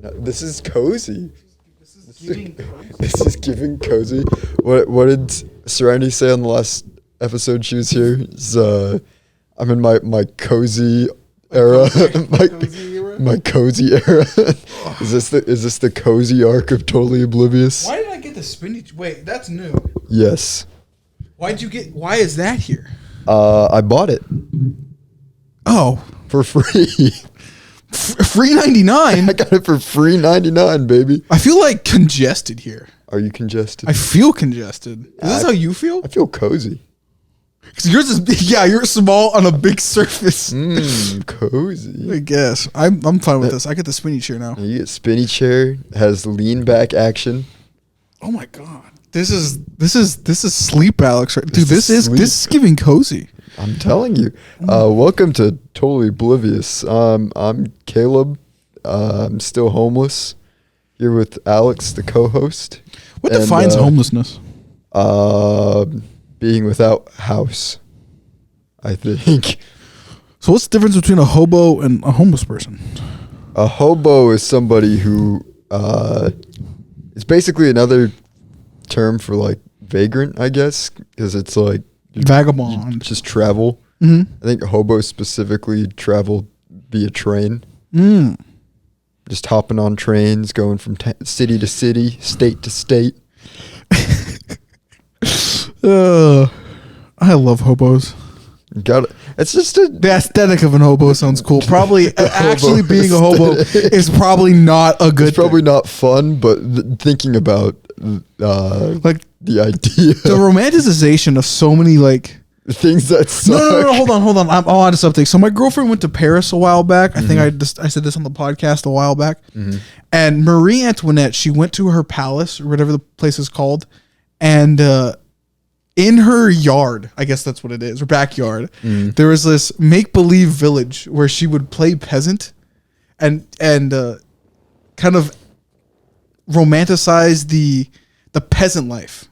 No, this is cozy. This is giving cozy. This is giving cozy. What did Serenity say on the last episode she was here? I'm in my cozy era. My cozy era. Is this the cozy arc of Totally Oblivious? Why did I get the spinny? Wait, that's new. Yes. Why is that here? I bought it. Oh, For free. free 99. I got it for free 99, baby. I feel like congested here. Are you congested? I feel congested. Is this how you feel? I feel cozy. Because yours is you're small on a big surface. Cozy. I guess I'm fine with this. I get the spinny chair now. You get spinny chair, has lean back action. Oh my god, this is sleep, Alex. Right? Dude, this sleep. is giving cozy. I'm telling you. Welcome to Totally Oblivious. I'm Caleb. I'm still homeless. Here with Alex, the co-host. What defines homelessness? Being without house, I think. So what's the difference between a hobo and a homeless person? A hobo is somebody who it's basically another term for like vagrant, I guess, because it's like Vagabond. you just travel. Mm-hmm. I think hobos specifically travel via train. Just hopping on trains, going from city to city, state to state. I love hobos. Got it. It's just The aesthetic of an hobo sounds cool. Probably actually being a hobo aesthetic. is probably not a good. It's probably not fun, but thinking about like the idea, the romanticization of so many like. things that suck. No, hold on. I'm on to something. So my girlfriend went to Paris a while back. I think I said this on the podcast a while back. And Marie Antoinette, she went to her palace or whatever the place is called, and in her yard, I guess that's what it is, her backyard, there was this make-believe village where she would play peasant and kind of romanticize the peasant life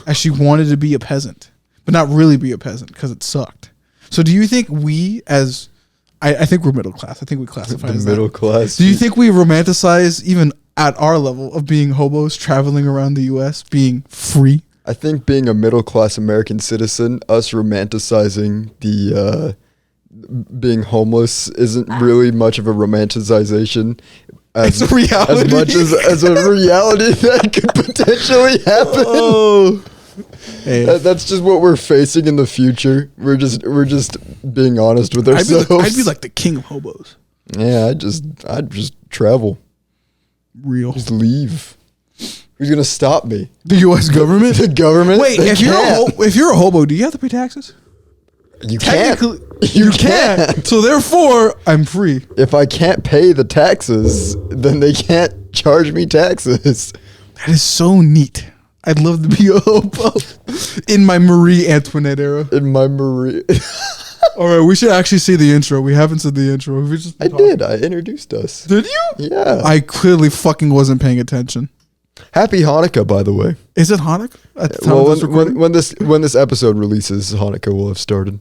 as she wanted to be a peasant, but not really be a peasant because it sucked. So do you think we as I think we're middle class. I think we classify The as middle that. class. Do you think we romanticize even at our level of being hobos traveling around the US, being free? I think being a middle class American citizen, us romanticizing the being homeless isn't really much of a romanticization. It's a reality. As much as a reality that could potentially happen. Oh. Hey. That's just what we're facing in the future. We're just being honest with ourselves. I'd be like the king of hobos. Yeah, I'd just travel. Real. Just leave. Who's gonna stop me? The U.S. government? The government? Wait, They if you're a hobo, do you have to pay taxes? You can't. Technically, you can't. So therefore, I'm free. If I can't pay the taxes, then they can't charge me taxes. That is so neat. I'd love to be a hobo in my Marie Antoinette era. In my Marie. All right, we should actually say the intro. We haven't said the intro. We just I did. I introduced us. Did you? Yeah. I clearly fucking wasn't paying attention. Happy Hanukkah, by the way. Is it Hanukkah? At the time Well, of this recording? when this episode releases, Hanukkah will have started.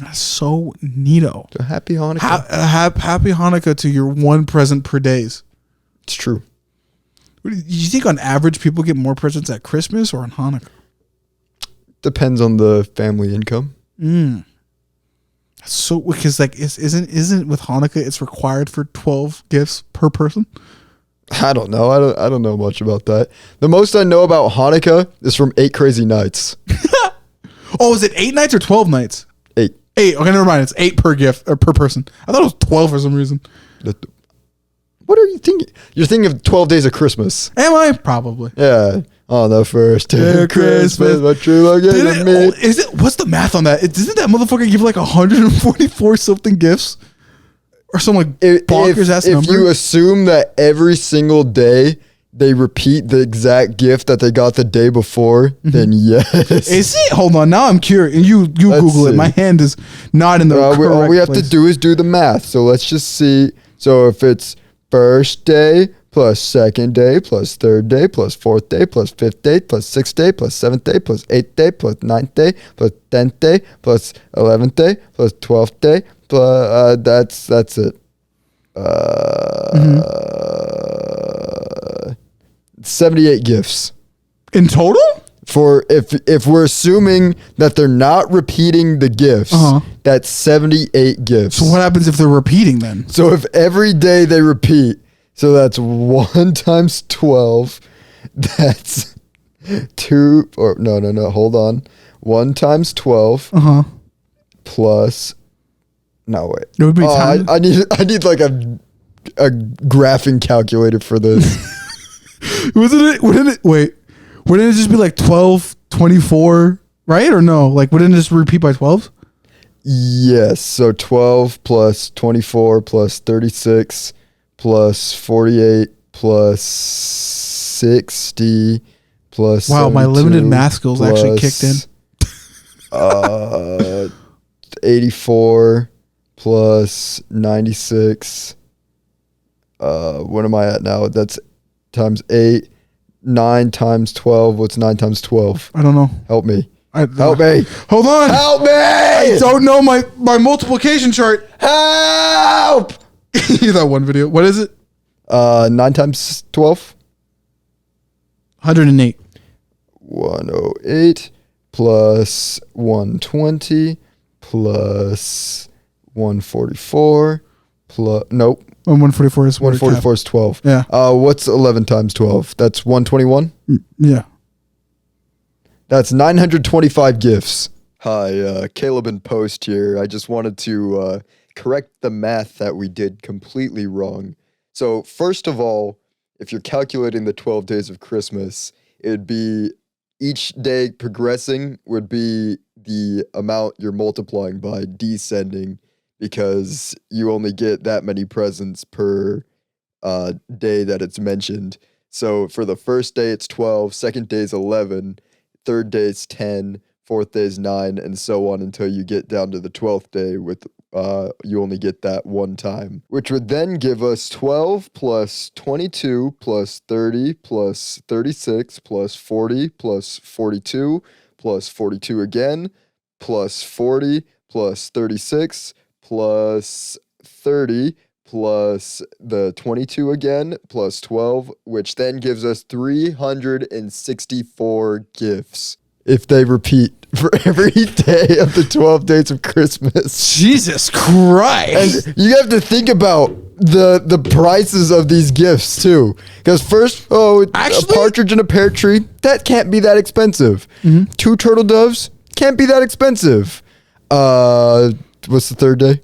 That's so neato. So happy Hanukkah. Happy Hanukkah to your one present per days. It's true. Do you think on average people get more presents at Christmas or on Hanukkah? Depends on the family income. So because like isn't with Hanukkah it's required for 12 gifts per person? I don't know. I don't know much about that. The most I know about Hanukkah is from 8 Crazy Nights. Oh, is it 8 nights or 12 nights? 8. 8. Okay, never mind. It's 8 per gift or per person. I thought it was 12 for some reason. What are you thinking? You're thinking of 12 Days of Christmas. Am I? Probably. Yeah. On the first day of Christmas, my true love gave to me. Is it? What's the math on that? Doesn't that motherfucker give like 144 something gifts? Or some like bonkers ass number? If you assume that every single day they repeat the exact gift that they got the day before, then yes. Is it? Hold on. Now I'm curious. You Let's Google it. see. My hand is not in the correct all we have place. to do is do the math. So let's just see. So if it's first day plus second day plus third day plus fourth day plus fifth day plus sixth day plus seventh day plus eighth day plus ninth day plus 10th day plus 11th day plus 12th day plus that's it. Uh, 78 gifts. In total? For if we're assuming that they're not repeating the gifts, that's 78 gifts. So what happens if they're repeating then? So if every day they repeat, so that's 1 times 12. That's 2 or no, hold on. 1 times 12 plus no wait. It would be I need like a graphing calculator for this. Wouldn't it just be like 12, 24, right? Or no? Like, wouldn't it just repeat by 12? Yes. So 12 plus 24 plus 36 plus 48 plus 60 plus wow, my limited math skills actually kicked in. 84 plus 96. What am I at now? That's times 8. 9 times 12. What's 9 times 12? I don't know. Help me. Help me. Hold on. Help me. I don't know my multiplication chart. Help. That one video. What is it? 9 times 12. 108. 108 plus 120 plus 144 plus nope. 144 is 144 is 12. Yeah. What's 11 times 12? That's 121? Yeah. That's 925 gifts. Hi, Caleb and Post here. I just wanted to correct the math that we did completely wrong. So first of all, if you're calculating the 12 days of Christmas, it'd be each day progressing would be the amount you're multiplying by descending, because you only get that many presents per day that it's mentioned. So for the first day, it's 12, second day is 11, third day is 10, fourth day is 9, and so on until you get down to the 12th day with you only get that one time, which would then give us 12 plus 22 plus 30 plus 36 plus 40 plus 42 plus 42 again plus 40 plus 36 plus 30 plus the 22 again plus 12, which then gives us 364 gifts if they repeat for every day of the 12 days of Christmas. Jesus Christ. And you have to think about the prices of these gifts too, because first, actually, a partridge in a pear tree, that can't be that expensive. 2 turtle doves can't be that expensive. What's the third day?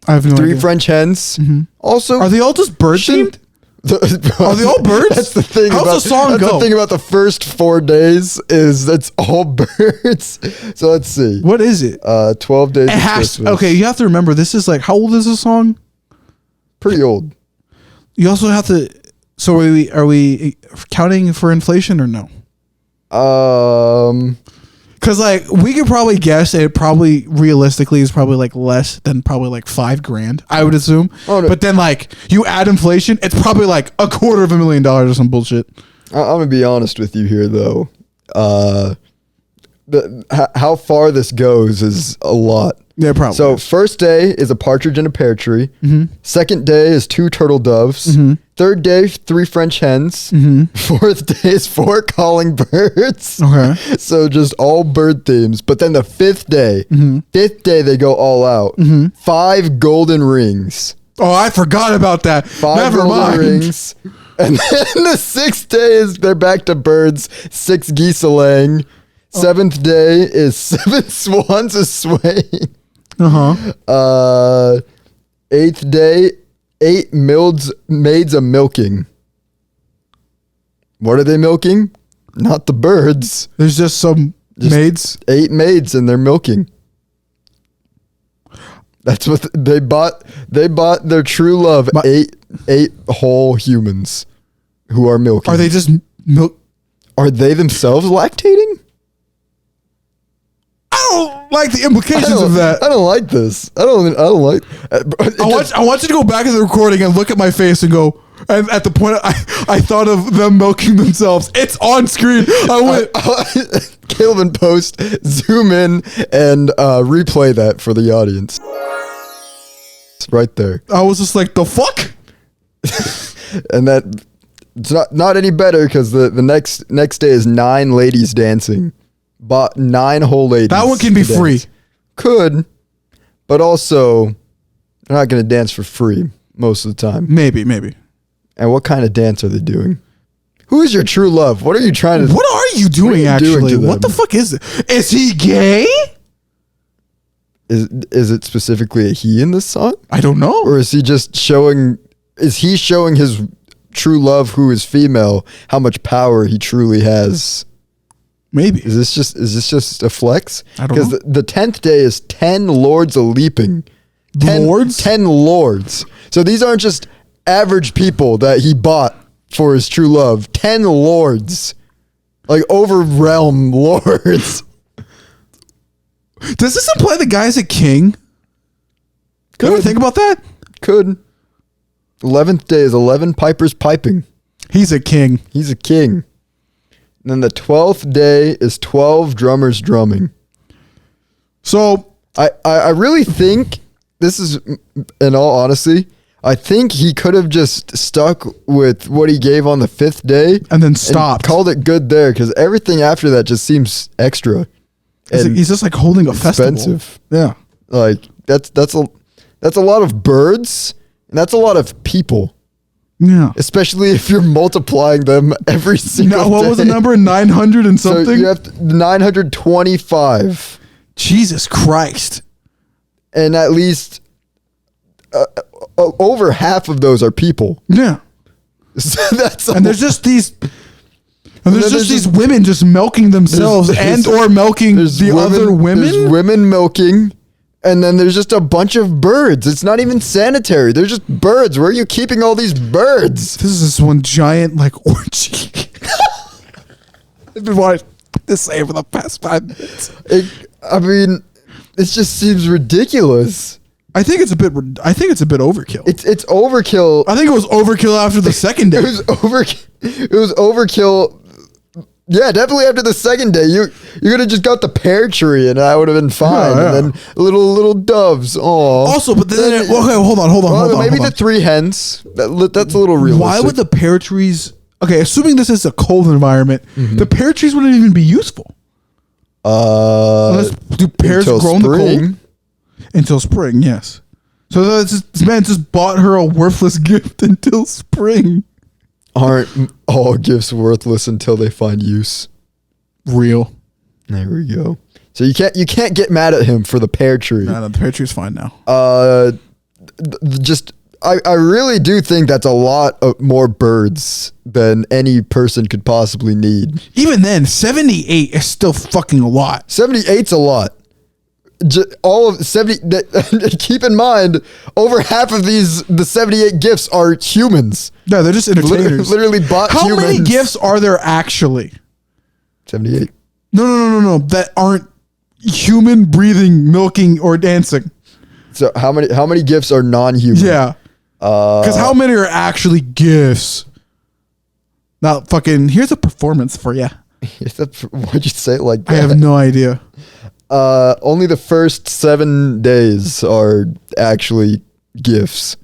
I have no 3 idea. French hens. Also, are they all just bird themed? Are they all birds? That's the thing. How's the song go? The thing about the first 4 days is it's all birds. So let's see. What is it? 12 days. Of Christmas. Okay, you have to remember this is like, how old is the song? Pretty old. You also have to. So are we counting for inflation or no? Because like we could probably guess it probably realistically is probably like less than probably like $5,000, I would assume. Oh, no. But then like you add inflation, it's probably like $250,000 or some bullshit. I'm gonna be honest with you here though. How far this goes is a lot. Yeah, probably. So first day is a partridge in a pear tree. Second day is 2 turtle doves. Third day, 3 French hens. Fourth day is 4 calling birds. Okay. So just all bird themes. But then the fifth day they go all out. 5 golden rings. Oh, I forgot about that. 5 Never golden mind. rings. And then the 6th day is they're back to birds. 6 geese a laying. 7th day is 7 swans a swaying. 8th day, 8 maids a milking. What are they milking? Not the birds. There's just some maids. 8 maids and they're milking. That's what they bought. They bought their true love. 8 whole humans who are milking. Are they just milk? Are they themselves lactating? I don't like the implications of that. I don't like this. I don't like. I want you to go back in the recording and look at my face and go. And at the point I thought of them milking themselves. It's on screen. I went. Caleb and Post, zoom in and replay that for the audience. right there. I was just like, the fuck? And that it's not any better because the next day is 9 ladies dancing. Bought 9 whole ladies. That one can be to free. dance. Could, but also they're not going to dance for free most of the time. Maybe. And what kind of dance are they doing? Who is your true love? What are you trying to? What are you doing actually? What the fuck is it? Is he gay? Is it specifically a he in this song? I don't know. Or is he just showing? Is he showing his true love, who is female, how much power he truly has? Maybe. Is this just a flex? I don't know. Because the 10th day is 10 lords a leaping. 10 Lords? 10 lords. So these aren't just average people that he bought for his true love. 10 lords. Like over realm lords. Does this imply the guy's a king? Could. You ever think about that? Could. 11th day is 11 pipers piping. He's a king. He's a king. And then the 12th day is 12 drummers drumming. So I really think this is, in all honesty, I think he could have just stuck with what he gave on the 5th day and then stopped. called it good there, because everything after that just seems extra. He's just like holding a expensive. festival. Yeah. Like that's a lot of birds, and that's a lot of people. Yeah. Especially if you're multiplying them every single day. What was the number? 900 and something? So you have 925. Jesus Christ. And at least over half of those are people. Yeah. So that's and there's just these these women just milking themselves and or milking the other women. There's women milking. And then there's just a bunch of birds. It's not even sanitary. They're just birds. Where are you keeping all these birds? This is this one giant like orgy. I've been wanting to say for the past 5 minutes. It just seems ridiculous. I think it's a bit overkill. It's overkill. I think it was overkill after the second day. It was overkill. Yeah, definitely after the second day. You could have just got the pear tree and I would have been fine. Yeah. And then little doves. Oh. Also, but then hold on. Maybe the 3 hens. That's a little realistic. Why would the pear trees? Okay, assuming this is a cold environment, the pear trees wouldn't even be useful. Unless, do pears grow in the cold? Until spring, yes. So this man just bought her a worthless gift until spring. Aren't all gifts worthless until they find use? Real. There we go. So you can't get mad at him for the pear tree. No, the pear tree's fine now. I really do think that's a lot of more birds than any person could possibly need. Even then, 78 is still fucking a lot. 78's a lot. All of 70. Keep in mind, over half of the 78 gifts are humans. No, they're just entertainers. Literally bought How humans. many gifts are there actually? 78. No. That aren't human breathing, milking, or dancing. So how many gifts are non-human? Yeah. Because how many are actually gifts? Now, fucking, here's a performance for you. Why'd you say it like that? I have no idea. Only the first 7 days are actually gifts.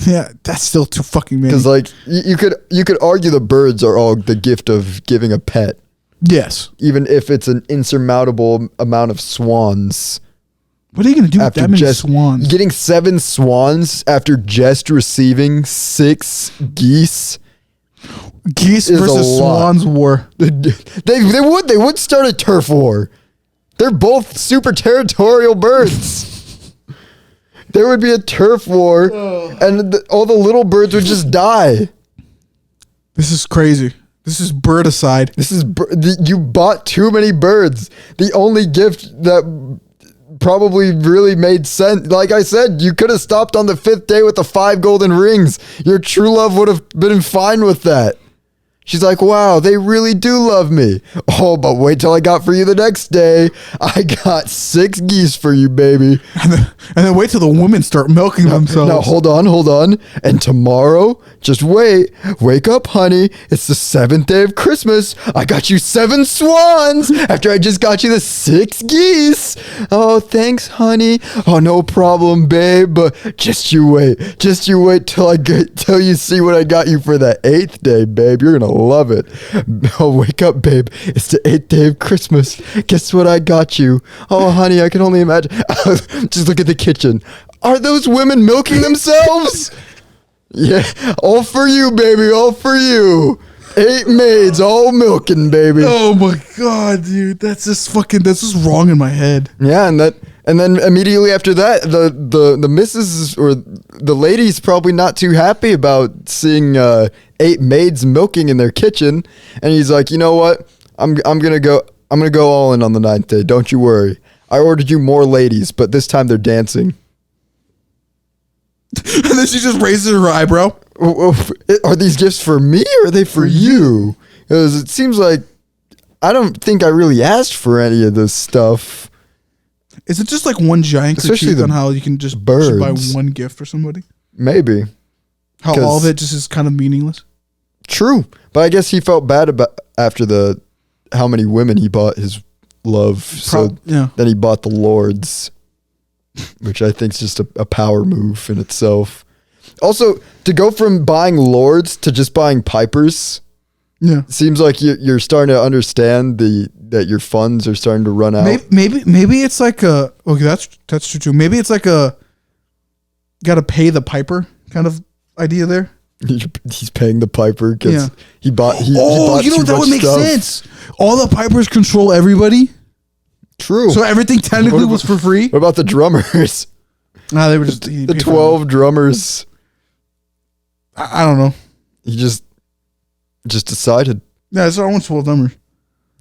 Yeah, that's still too fucking many. Because like you could argue the birds are all the gift of giving a pet. Yes. Even if it's an insurmountable amount of swans. What are you gonna do with that many swans? Getting 7 swans after just receiving 6 geese. Geese versus swans war. They would start a turf war. They're both super territorial birds. There would be a turf war, and all the little birds would just die. This is crazy. This is birdicide. You bought too many birds. The only gift that probably really made sense. Like I said, you could have stopped on the 5th day with the 5 golden rings. Your true love would have been fine with that. She's like, wow, they really do love me. Oh, but wait till I got for you the next day. I got 6 geese for you, baby. And then wait till the women start milking themselves. Now, hold on. And tomorrow, just wait. Wake up, honey. It's the 7th day of Christmas. I got you 7 swans after I just got you the 6 geese. Oh, thanks, honey. Oh, no problem, babe. But just you wait till you see what I got you for the 8th day, babe. You're gonna love it. Oh, wake up, babe. It's the 8th day of Christmas. Guess what I got you? Oh, honey, I can only imagine. Just look at the kitchen. Are those women milking themselves? Yeah, all for you, baby. All for you. 8 maids, all milking, baby. Oh my god, dude, that's just wrong in my head. Yeah, and then immediately after that, the missus or the lady's probably not too happy about seeing 8 maids milking in their kitchen, and he's like, you know what? I'm gonna go all in on the 9th day. Don't you worry. I ordered you more ladies, but this time they're dancing. And then she just raises her eyebrow. Are these gifts for me or are they for you? Because it seems like I don't think I really asked for any of this stuff. Is it just like one giant critique on how you can just buy one gift for somebody? Maybe. How all of it just is kind of meaningless? True. But I guess he felt bad about after how many women he bought his love. Then he bought the lords, which I think is just a power move in itself. Also, to go from buying lords to just buying pipers, seems like you're starting to understand that your funds are starting to run out. Maybe it's like that's true too. Maybe it's like got to pay the piper kind of idea there. He's paying the piper because he bought. That would make sense. All the pipers control everybody. True. So everything technically was for free. What about the drummers? No, they were just the 12 drummers. I don't know. He just decided. Yeah, it's almost 12 drummers.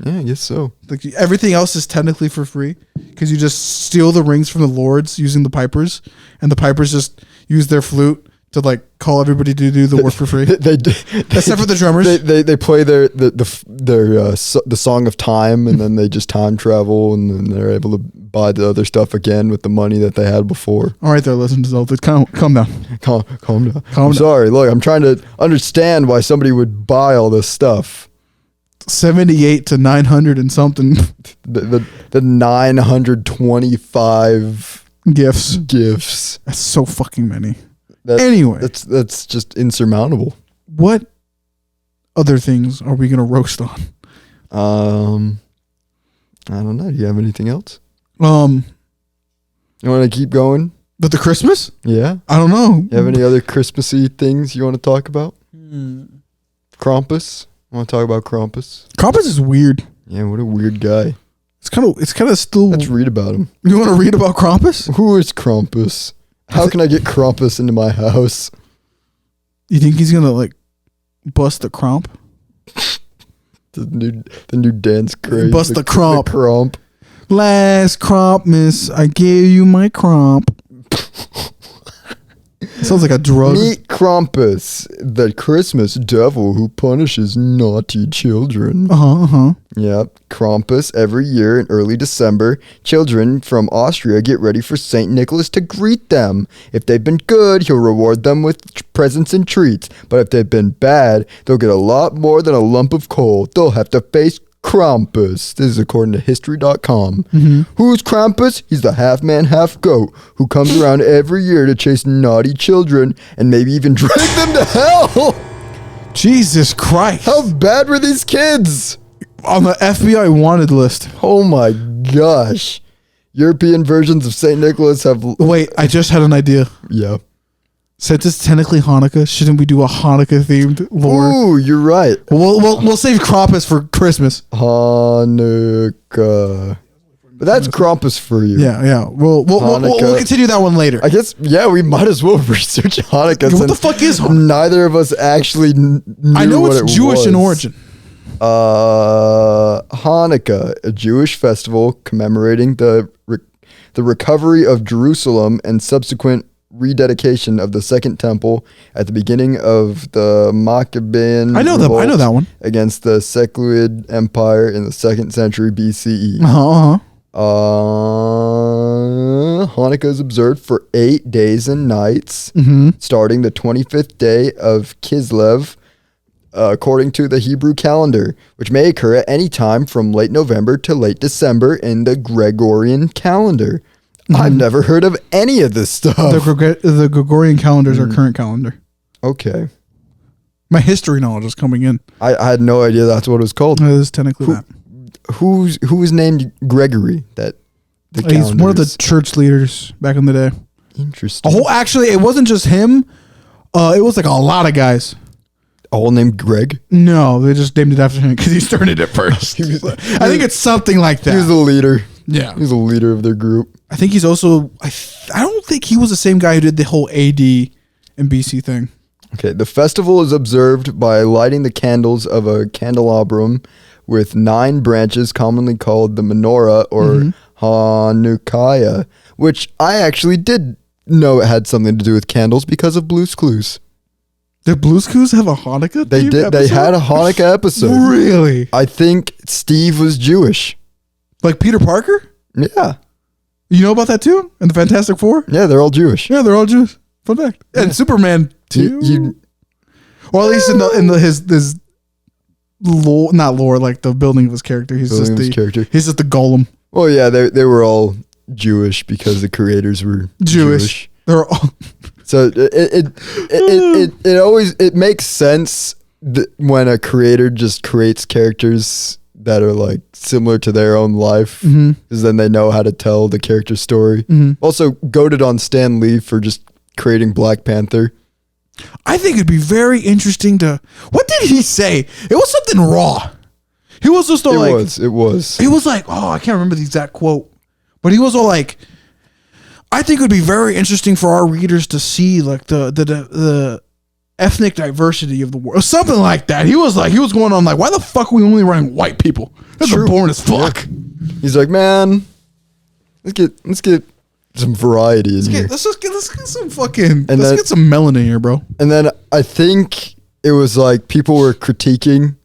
Yeah, I guess so. Like everything else is technically for free because you just steal the rings from the lords using the pipers, and the pipers just use their flute to like call everybody to do the work for free. Except for the drummers. They play the song of time, and then they just time travel, and then they're able to buy the other stuff again with the money that they had before. All right, there, listen to Zelda. Calm down. Calm down. Sorry. Look, I'm trying to understand why somebody would buy all this stuff. 78 to 900 and something. The 925 gifts. That's so fucking many. Anyway, that's just insurmountable. What other things are we gonna roast on? I don't know. Do you have anything else? You want to keep going? But the Christmas? Yeah. I don't know. You have any other Christmassy things you want to talk about? Krampus. Want to talk about Krampus? Krampus is weird. Yeah, what a weird guy. It's kind of still. Let's read about him. You want to read about Krampus? Who is Krampus? How can I get Krampus into my house? You think he's gonna like bust the Kramp? The new dance craze. Bust the Kramp. The Kramp. Last Krampus, I gave you my Kramp. Sounds like a drug. Meet Krampus, the Christmas devil who punishes naughty children. Yep, Krampus. Every year in early December, children from Austria get ready for St. Nicholas to greet them. If they've been good, he'll reward them with presents and treats. But if they've been bad, they'll get a lot more than a lump of coal. They'll have to face Krampus. This is according to history.com. Who's Krampus? He's the half man, half goat who comes around every year to chase naughty children and maybe even drag them to hell. Jesus Christ. How bad were these kids? On the FBI wanted list. Oh my gosh. European versions of St. Nicholas have... Wait, I just had an idea. Yeah. Since it's technically Hanukkah, shouldn't we do a Hanukkah-themed lore? Ooh, you're right. We'll save Krampus for Christmas. Hanukkah. But that's Krampus for you. Yeah. We'll continue that one later. I guess, yeah, we might as well research Hanukkah. What the fuck is Hanukkah? Neither of us actually knew I know it's Jewish in origin. Hanukkah, a Jewish festival commemorating the recovery of Jerusalem and subsequent rededication of the Second Temple at the beginning of the Maccabean I know that one. against the Seleucid Empire in the 2nd century BCE. Hanukkah is observed for 8 days and nights, starting the 25th day of Kislev, according to the Hebrew calendar, which may occur at any time from late November to late December in the Gregorian calendar. I've never heard of any of this stuff. The Gregorian calendar is our current calendar. Okay. My history knowledge is coming in. I had no idea that's what it was called. It is technically that. Who was named Gregory? He's one of the church leaders back in the day. Interesting. Actually, it wasn't just him. It was like a lot of guys. All named Greg? No, they just named it after him because he started it first. I think it's something like that. He was the leader. Yeah. He was the leader of their group. I think he's also... I don't think he was the same guy who did the whole AD and BC thing. Okay, the festival is observed by lighting the candles of a candelabrum with 9 branches, commonly called the menorah or Hanukkah, which I actually did know it had something to do with candles because of Blue's Clues. Did Blue's Clues have a Hanukkah? They did. Episode? They had a Hanukkah episode. Really? I think Steve was Jewish. Like Peter Parker? Yeah. You know about that too? And the Fantastic Four? Yeah, they're all Jewish. Yeah, they're all Jewish. Fun fact. And Superman too. Or at least in his lore, not lore, like the building of his character. He's just the golem. Well, yeah, they were all Jewish because the creators were Jewish. They're all. So it always makes sense when a creator just creates characters that are like similar to their own life, because then they know how to tell the character story. Also, goated on Stan Lee for just creating Black Panther. I think it'd be very interesting to. What did he say? It was something raw. He was just all like. It was. He was like, oh, I can't remember the exact quote, but he was all like, I think it would be very interesting for our readers to see like the ethnic diversity of the world, something like that. He was going on like, why the fuck are we only running white people? That's boring as fuck. Yeah. He's like, man, let's get some variety in here. Let's get some fucking. Let's get some melanin here, bro. And then I think it was like people were critiquing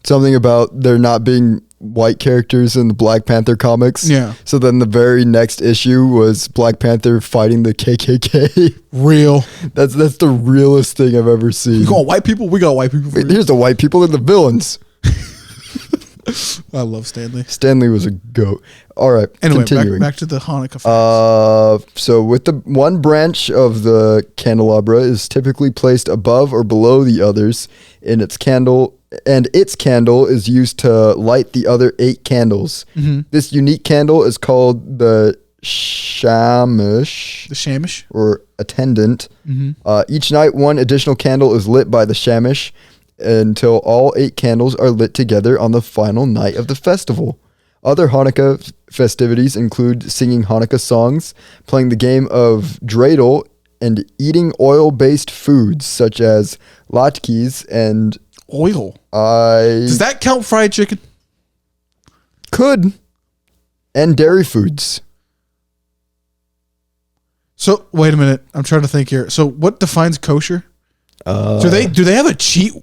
something about there not being white characters in the Black Panther comics. Yeah. So then the very next issue was Black Panther fighting the KKK. Real. That's the realest thing I've ever seen. You got white people? We got white people. Here's the white people and the villains. I love Stanley. Stanley was a goat. All right. Anyway, continuing. back to the Hanukkah facts. So with the one branch of the candelabra is typically placed above or below the others in its candle, and its candle is used to light the other 8 candles. This unique candle is called the shamish. The shamish? Or attendant. Each night, one additional candle is lit by the shamish until all 8 candles are lit together on the final night of the festival. Other Hanukkah festivities include singing Hanukkah songs, playing the game of dreidel, and eating oil-based foods such as latkes and... Oil? Does that count fried chicken? Could. And dairy foods. So, wait a minute. I'm trying to think here. So, what defines kosher? Do they have a cheat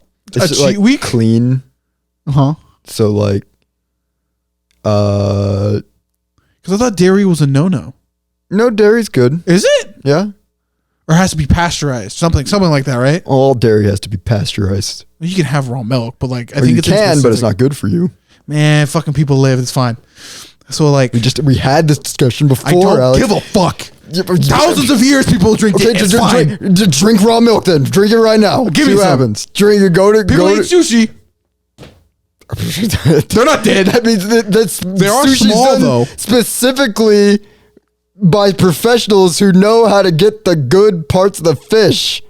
week? Clean. So like, because I thought dairy was a no. No, dairy's good. Is it? Yeah. Or it has to be pasteurized, something like that, right? All dairy has to be pasteurized. You can have raw milk, but like I think it's but it's not good for you. Man, fucking people live. It's fine. So like we had this discussion before. I don't Alex. give a fuck. Thousands of years people drink it. It's fine. Drink raw milk then. Drink it right now. Give me what some. Happens. Drink it. People eat sushi. They're not dead. That means they are small though. Specifically by professionals who know how to get the good parts of the fish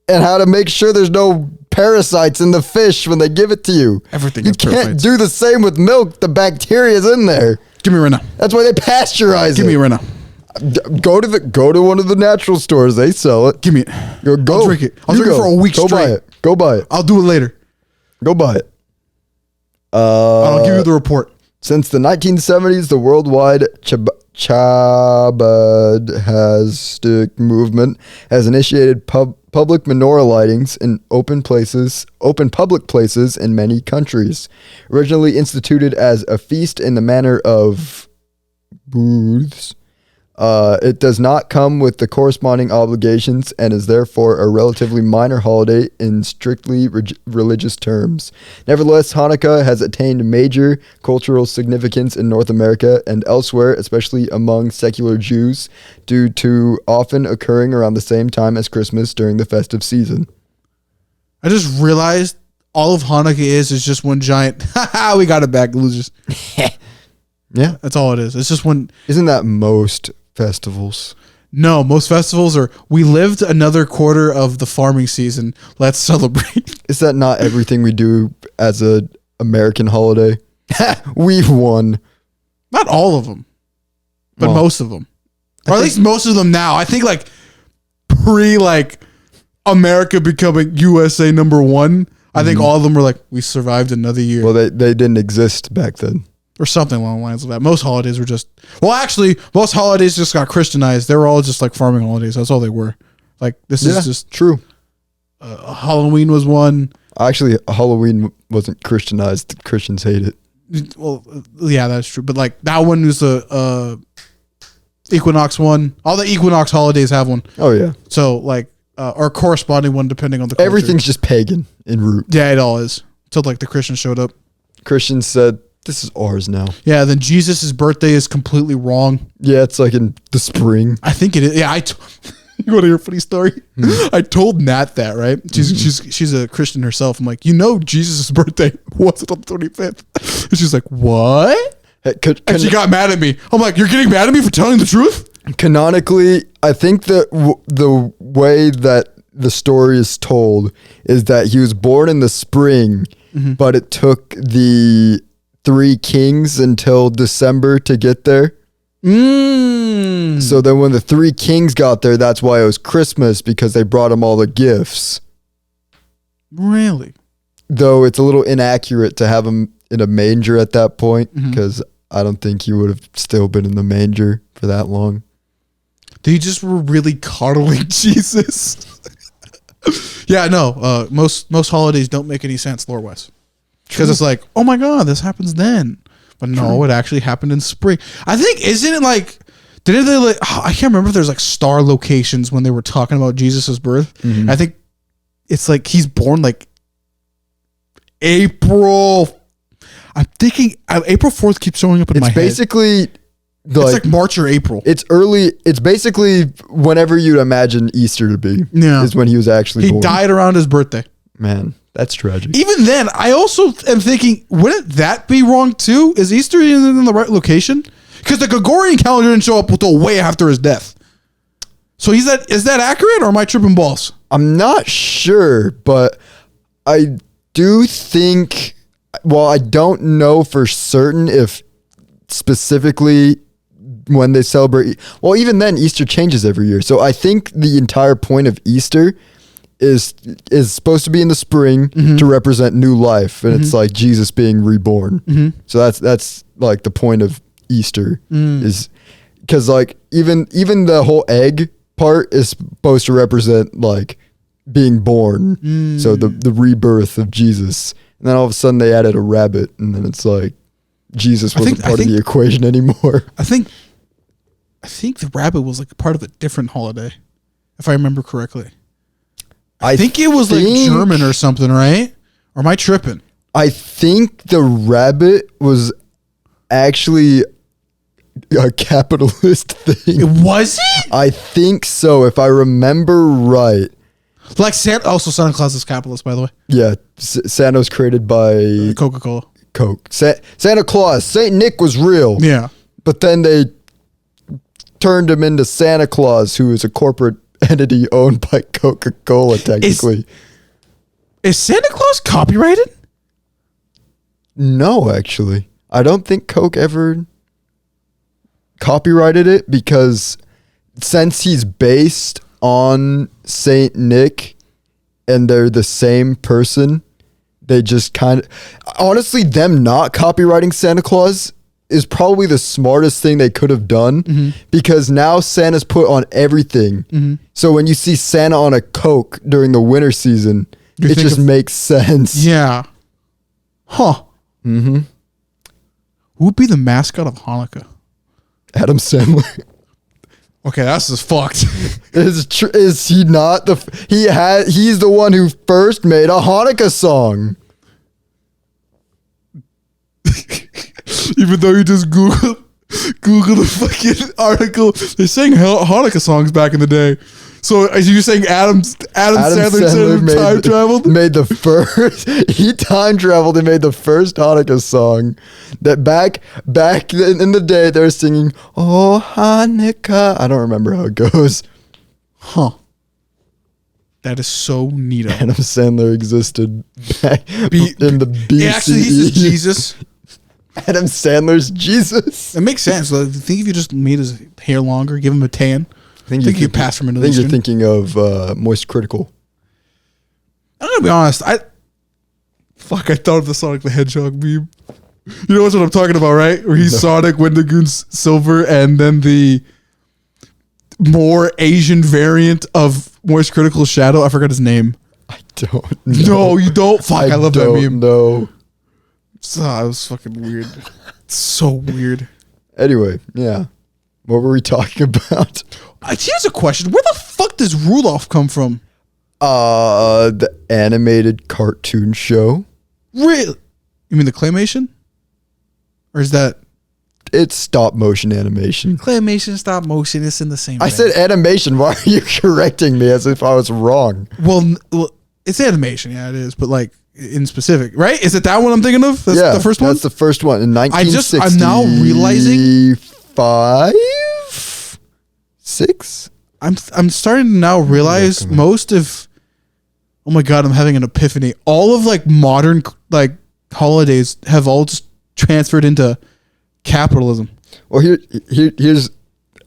and how to make sure there's no parasites in the fish when they give it to you. Everything. You can't do the same with milk. The bacteria's in there. Give me right now. That's why they pasteurize it. Give me right now. Go to one of the natural stores. They sell it. Give me it. Go. I'll drink it. I'll drink it for a week straight. Go buy it. I'll do it later. Go buy it. I'll give you the report. Since the 1970s, the worldwide Chabadhastic movement has initiated public menorah lightings in open public places in many countries. Originally instituted as a feast in the manner of booths, it does not come with the corresponding obligations and is therefore a relatively minor holiday in strictly religious terms. Nevertheless, Hanukkah has attained major cultural significance in North America and elsewhere, especially among secular Jews, due to often occurring around the same time as Christmas during the festive season. I just realized all of Hanukkah is just one giant, haha, we got it back, losers. Yeah. That's all it is. It's just one. Isn't that most festivals? No, most festivals are, we lived another quarter of the farming season. Let's celebrate. Is that not everything we do as a American holiday? We've won. Not all of them, but Well, most of them. Or at least most of them now. I think pre America becoming USA #1, I think all of them were like, we survived another year. Well, they didn't exist back then. Or something along the lines of that. Most holidays were just, well, actually, most holidays just got Christianized. They were all just like farming holidays. That's all they were. Like, this is just true. Halloween was one. Actually, Halloween wasn't Christianized. Christians hate it. Well, yeah, that's true. But like that one was a equinox one. All the equinox holidays have one. Oh yeah. So like, or corresponding one depending on the culture. Everything's just pagan in root. Yeah, it all is. Until like the Christians showed up. Christians said, this is ours now. Yeah, then Jesus' birthday is completely wrong. Yeah, it's like in the spring. I think it is. Yeah, you want to hear a funny story? I told Nat that, right? She's a Christian herself. I'm like, Jesus' birthday wasn't on the 25th. And she's like, what? Hey, and she got mad at me. I'm like, you're getting mad at me for telling the truth? Canonically, I think that the way that the story is told is that he was born in the spring, but it took the 3 kings until December to get there. So then when the 3 kings got there, that's why it was Christmas, because they brought him all the gifts. Really? Though it's a little inaccurate to have him in a manger at that point, because I don't think he would have still been in the manger for that long. They just were really coddling Jesus. Yeah, no. Most holidays don't make any sense lore-wise. Because it's like, oh my God, this happens then. But no, it actually happened in spring. I think, isn't it like, didn't they like, I can't remember if there's like star locations when they were talking about Jesus' birth. I think it's like he's born like April. I'm thinking April 4th keeps showing up in my head. It's basically it's like March or April. It's early. It's basically whenever you'd imagine Easter to be. Yeah. Is when he was actually born. He died around his birthday. Man, that's tragic. Even then, I also am thinking, wouldn't that be wrong too? Is Easter in the right location? Because the Gregorian calendar didn't show up until way after his death. So is that accurate, or am I tripping balls? I'm not sure, but I do think, well, I don't know for certain if specifically when they celebrate, well, even then Easter changes every year. So I think the entire point of Easter is supposed to be in the spring to represent new life, and it's like Jesus being reborn. So that's like the point of Easter, is because like even the whole egg part is supposed to represent like being born. So the rebirth of Jesus, and then all of a sudden they added a rabbit, and then it's like Jesus wasn't part of the equation anymore. I think the rabbit was like part of a different holiday, if I remember correctly. I think it was like German or something, right? Or am I tripping? I think the rabbit was actually a capitalist thing. It was it? I think so, if I remember right. Like Santa Claus is capitalist, by the way. Yeah, Santa was created by Coca-Cola. Coke. Santa Claus, Saint Nick was real. Yeah. But then they turned him into Santa Claus, who is a corporate entity owned by Coca-Cola, technically. Is Santa Claus copyrighted? No, actually. I don't think Coke ever copyrighted it, because since he's based on Saint Nick and they're the same person, they just kind of, honestly, them not copyrighting Santa Claus is probably the smartest thing they could have done because now Santa's put on everything. So when you see Santa on a Coke during the winter season, it just makes sense. Yeah. Huh. Mm-hmm. Who would be the mascot of Hanukkah? Adam Sandler. Okay, that's just fucked. Is he not he's the one who first made a Hanukkah song. Even though you just Google the fucking article, they sang Hanukkah songs back in the day. So are you saying Adam Sandler time traveled? He time traveled and made the first Hanukkah song. That back in the day they were singing, "Oh Hanukkah." I don't remember how it goes. Huh. That is so neato. Adam Sandler existed back in the BCE. Actually, he's just Jesus. Adam Sandler's Jesus. It makes sense. I think if you just made his hair longer, give him a tan, I think you could pass for Middle Eastern. I think you're thinking of Moist Critical. I'm gonna be honest. I thought of the Sonic the Hedgehog meme. You know what I'm talking about, right? Where he's Sonic, Wendigoon's Silver, and then the more Asian variant of Moist Critical Shadow. I forgot his name. I don't know. No, you don't. Fuck, I love that meme. No. It was fucking weird. It's so weird. Anyway, yeah. What were we talking about? Here's a question. Where the fuck does Rudolph come from? The animated cartoon show. Really? You mean the claymation? Or is that... It's stop motion animation. Claymation, stop motion, it's in the same I said animation. Why are you correcting me as if I was wrong? Well, it's animation. Yeah, it is. But like... in specific, right? Is it that one I'm thinking of? That's the first one? That's the first one in 1960. I'm now realizing 6. I'm starting to now realize most of, oh my God, I'm having an epiphany. All of like modern like holidays have all just transferred into capitalism. Well, here's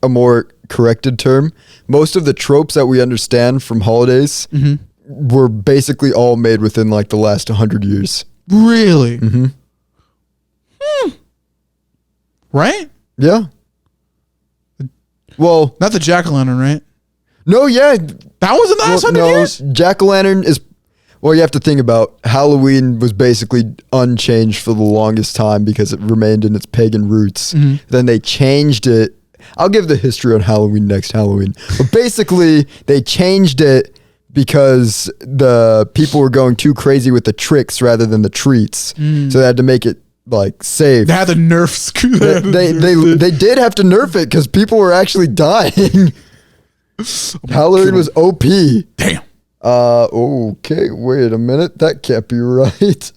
a more corrected term. Most of the tropes that we understand from holidays were basically all made within like the last 100 years. Really? Mm-hmm. Right? Yeah. Well, not the jack-o'-lantern, right? No, yeah. That was in the last 100 years? Jack-o'-lantern is... Well, you have to think about Halloween was basically unchanged for the longest time because it remained in its pagan roots. Then they changed it. I'll give the history on Halloween next Halloween. But basically, they changed it because the people were going too crazy with the tricks rather than the treats. So they had to make it like safe. They had to nerf. They did have to nerf it because people were actually dying. Halloween was OP. Damn. Okay, wait a minute. That can't be right. It's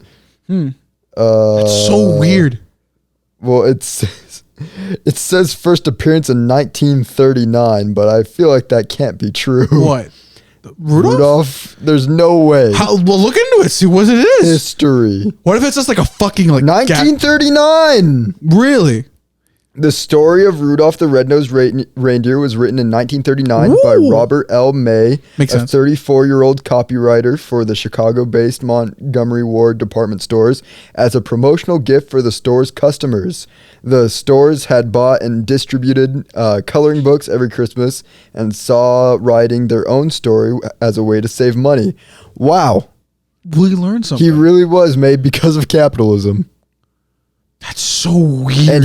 so weird. Well, it says first appearance in 1939, but I feel like that can't be true. What? Rudolph? There's no way. Well, look into it. See what it is. History. What if it's just like a fucking like 1939? Really? The story of Rudolph the Red-Nosed Reindeer was written in 1939 by Robert L. May, Makes sense. 34-year-old copywriter for the Chicago-based Montgomery Ward department stores as a promotional gift for the store's customers. The stores had bought and distributed coloring books every Christmas and saw writing their own story as a way to save money. Wow. We learned something. He really was made because of capitalism. That's so weird. And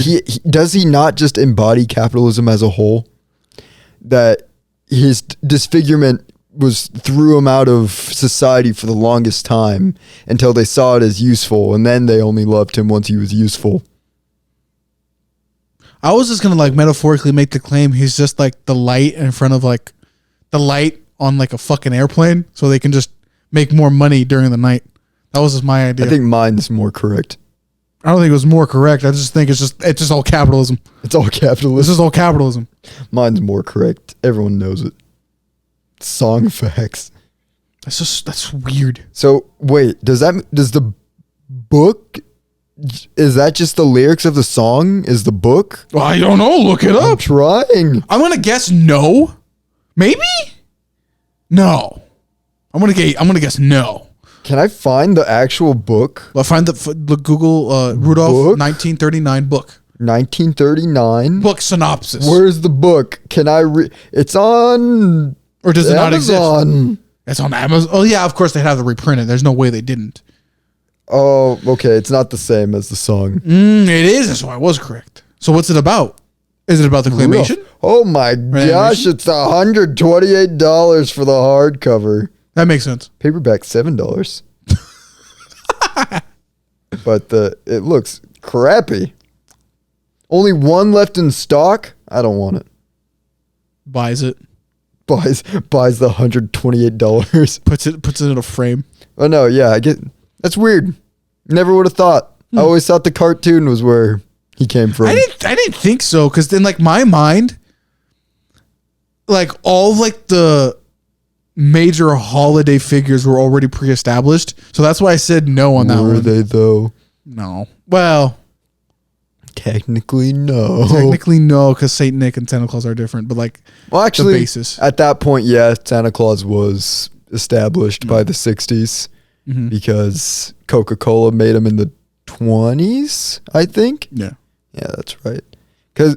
does he not just embody capitalism as a whole? That his disfigurement threw him out of society for the longest time until they saw it as useful, and then they only loved him once he was useful. I was just gonna like metaphorically make the claim he's just like the light in front of like the light on like a fucking airplane, so they can just make more money during the night. That was just my idea. I think mine's more correct. I don't think it was more correct. I just think it's just all capitalism. It's all capitalism. This is all capitalism. Mine's more correct. Everyone knows it. Song facts. That's weird. So wait, does the book, is that just the lyrics of the song? Is the book? Well, I don't know. Look it up. I'm trying. I'm gonna guess no. Maybe? No. I'm gonna guess no. Can I find the actual book? Well, find the Google Rudolph Book? 1939 book. 1939. Book synopsis. Where's the book? Can I read? It's on. Or does it not Amazon. exist? It's on Amazon. Oh yeah, of course they have to reprint it. There's no way they didn't. Oh, okay. It's not the same as the song. It is. So I was correct. So what's it about? Is it about the claymation? Oh my gosh! It's $128 for the hardcover. That makes sense. Paperback $7. But it looks crappy. Only one left in stock. I don't want it. Buys it. Buys the $128. Puts it in a frame. Oh no, yeah, I get. That's weird. Never would have thought. I always thought the cartoon was where he came from. I didn't think so, because in like my mind, like all like the major holiday figures were already pre-established. So that's why I said no on that one. Were they though? No. Well, technically no. Technically no, because Saint Nick and Santa Claus are different. But like, well, actually, the basis. At that point, yeah, Santa Claus was established by the 60s because Coca-Cola made him in the 20s, I think. Yeah. Yeah, that's right. Because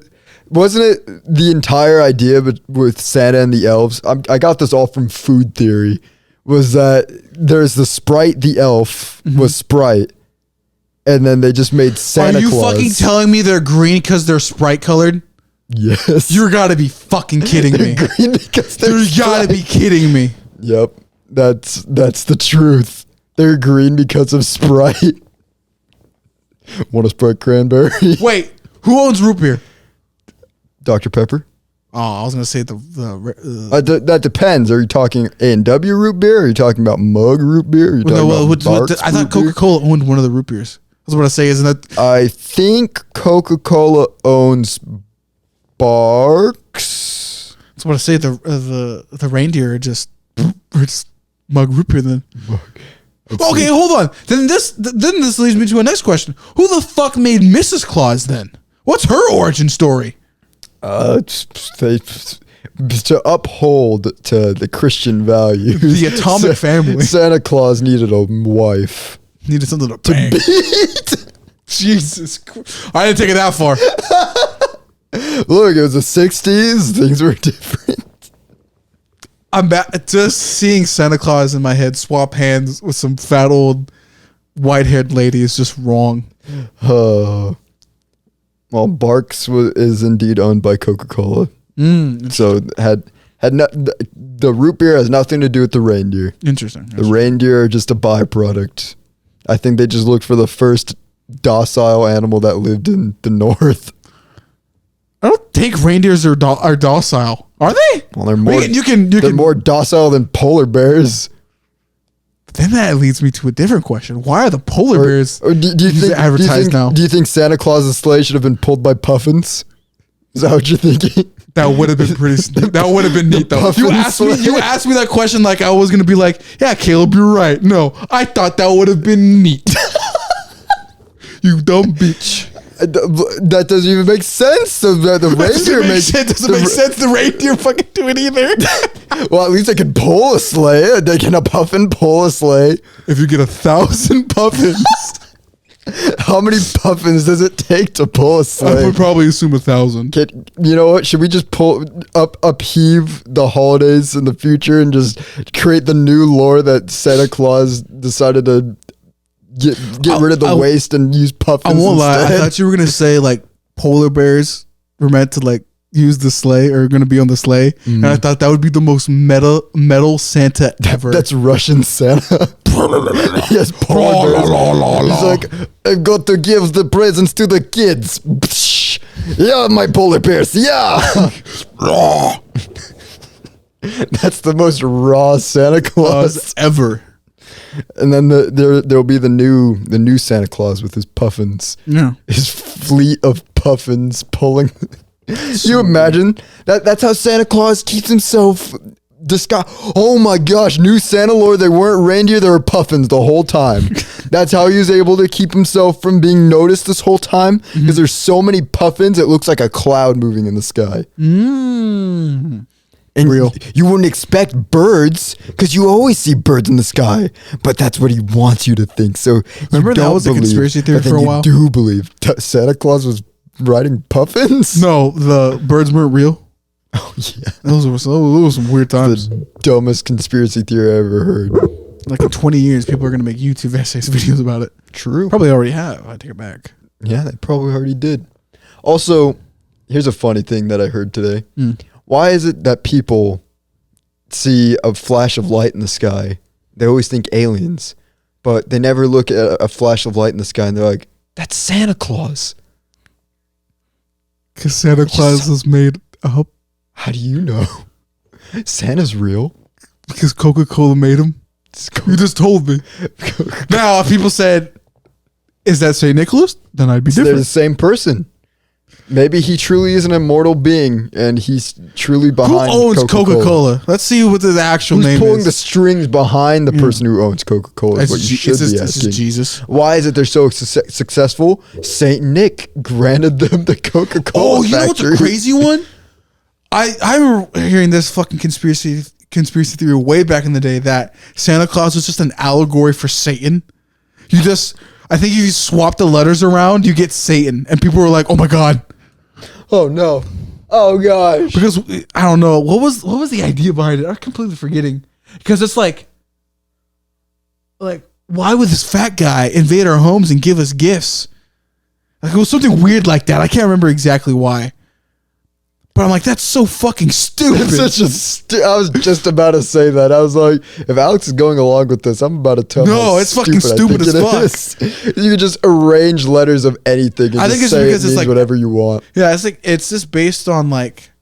wasn't it the entire idea with Santa and the elves? I got this all from Food Theory. Was that there's the Sprite, the elf was Sprite, and then they just made Santa Claus. Are you fucking telling me they're green because they're Sprite colored? Yes. You gotta be fucking kidding me. Green because they're You gotta be kidding me. Yep, that's the truth. They're green because of Sprite. Want a Sprite cranberry? Wait, who owns root beer? Dr. Pepper. Oh, I was gonna say that depends. Are you talking A&W root beer? Are you talking about mug root beer? Are you talking about Barq's I thought root beer? Coca-Cola owned one of the root beers. That's what I say, isn't that? I think Coca-Cola owns Barq's. That's what I say. The reindeer are just mug root beer then. Okay, hold on. Then this leads me to a next question. Who the fuck made Mrs. Claus then? What's her origin story? To uphold to the Christian values. The atomic family. Santa Claus needed a wife. Needed something to bang. Beat. Jesus Christ. I didn't take it that far. Look, it was the 60s. Things were different. I'm back. Just seeing Santa Claus in my head swap hands with some fat old white-haired lady is just wrong. Well, Barq's is indeed owned by Coca-Cola. So the root beer has nothing to do with the reindeer. Interesting. The reindeer are just a byproduct. I think they just looked for the first docile animal that lived in the north. I don't think reindeers are docile. Are they? Well, they're more. They're more docile than polar bears. Then that leads me to a different question. Why are the polar bears do you think advertised now? Do you think Santa Claus's sleigh should have been pulled by puffins? Is that what you're thinking? That would have been pretty. That would have been neat though. You asked me that question like I was gonna be like, yeah, Caleb, you're right. No, I thought that would have been neat. You dumb bitch. That doesn't even make sense. So the reindeer doesn't make sense. The reindeer fucking do it either. Well, at least they can pull a sleigh. They can a puffin pull a sleigh. If you get 1,000 puffins, how many puffins does it take to pull a sleigh? I would probably assume 1,000. You know what? Should we just upheave the holidays in the future and just create the new lore that Santa Claus decided to get rid of the waste and use puffins I won't instead? lie. I thought you were going to say like polar bears were meant to like use the sleigh or going to be on the sleigh. And I thought that would be the most metal Santa ever. That's Russian Santa. Yes, polar bears. He's like, I've got to give the presents to the kids. Yeah, my polar bears. Yeah. That's the most raw Santa Claus ever. And then there'll be the new Santa Claus with his puffins. Yeah. His fleet of puffins pulling. You imagine that's how Santa Claus keeps himself disguised. Oh my gosh, new Santa lore, they weren't reindeer, they were puffins the whole time. That's how he was able to keep himself from being noticed this whole time, because there's so many puffins it looks like a cloud moving in the sky. And real. You wouldn't expect birds because you always see birds in the sky, but that's what he wants you to think. So remember that was a conspiracy theory for a while. You do believe Santa Claus was riding puffins? No, the birds weren't real. Oh yeah, Those were some weird times. the dumbest conspiracy theory I ever heard. Like in 20 years, people are gonna make YouTube essays, videos about it. True. Probably already have. I take it back. Yeah, they probably already did. Also, here's a funny thing that I heard today. Why is it that people see a flash of light in the sky? They always think aliens, but they never look at a flash of light in the sky and they're like, that's Santa Claus. Because Santa Claus was made up. How do you know? Santa's real. Because Coca-Cola made him. You just told me. Now, if people said, is that St. Nicholas? Then I'd be They're different. the same person. Maybe he truly is an immortal being and he's truly behind Who owns Coca-Cola? Let's see what the actual name Who's pulling is. the strings behind the person who owns Coca-Cola is what you should be This asking. is Jesus. Why is it they're so successful? Saint Nick granted them the Coca-Cola Oh, you know what's factory. a crazy one? I remember hearing this fucking conspiracy theory way back in the day that Santa Claus was just an allegory for Satan. I think if you swap the letters around, you get Satan. And people were like, oh my God. Oh no. Oh gosh. Because I don't know. What was the idea behind it? I'm completely forgetting. Because it's like why would this fat guy invade our homes and give us gifts? Like it was something weird like that. I can't remember exactly why. But I'm like, that's so fucking stupid. It's such I was just about to say that. I was like, if Alex is going along with this, I'm about to tell him. No, how it's fucking stupid as fuck. You can just arrange letters of anything and I think just it's say because it it's means like whatever you want. Yeah, it's just based on like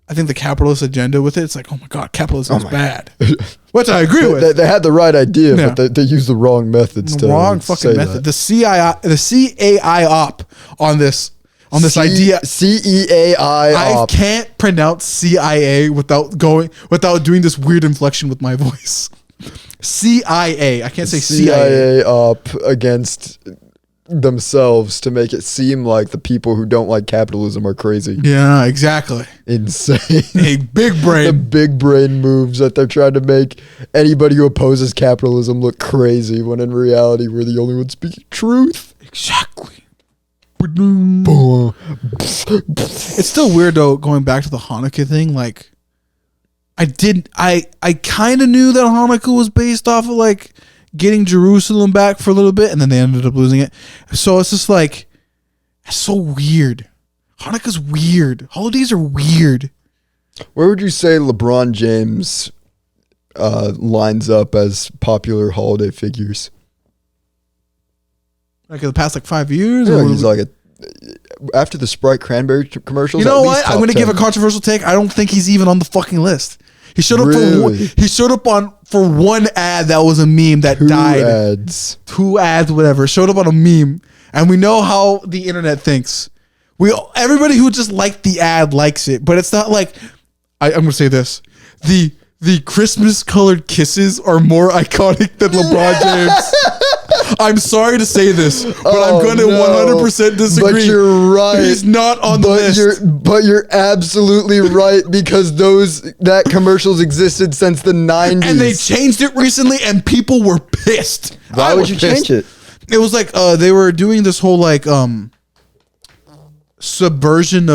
I think the capitalist agenda with it. It's like, oh my God, capitalism is bad. Which I agree with. They had the right idea, Yeah. but they used the wrong methods. The wrong fucking method. The CAI op on this idea. CEAI I op. can't pronounce CIA without doing this weird inflection with my voice. CIA. I can't say CIA. CIA op against themselves to make it seem like the people who don't like capitalism are crazy. Yeah, exactly. Insane. A big The brain. big brain moves that they're trying to make anybody who opposes capitalism look crazy when in reality we're the only ones speaking truth. Exactly. It's still weird though, going back to the Hanukkah thing. Like, I kind of knew that Hanukkah was based off of like getting Jerusalem back for a little bit, and then they ended up losing it. So it's just like, it's so weird. Hanukkah's weird. Holidays are weird. Where would you say LeBron James lines up as popular holiday figures? Like in the past 5 years? Yeah, or he's like after the Sprite cranberry commercials. you know at what? least I'm top going to give a 10. controversial take. I don't think he's even on the fucking list. He showed up Really? he showed up for one ad that was a meme that died. Ads. 2 ads, whatever. Showed up on a meme, and we know how the internet thinks. Everybody who just liked the ad likes it, but it's not like I'm going to say this: the Christmas colored kisses are more iconic than LeBron James. I'm sorry to say this, but I'm going to 100% disagree. But you're right. He's not on the list. But you're absolutely right because that commercials existed since the 90s. And they changed it recently, and people were pissed. Why would you change it? It was like they were doing this whole like subversion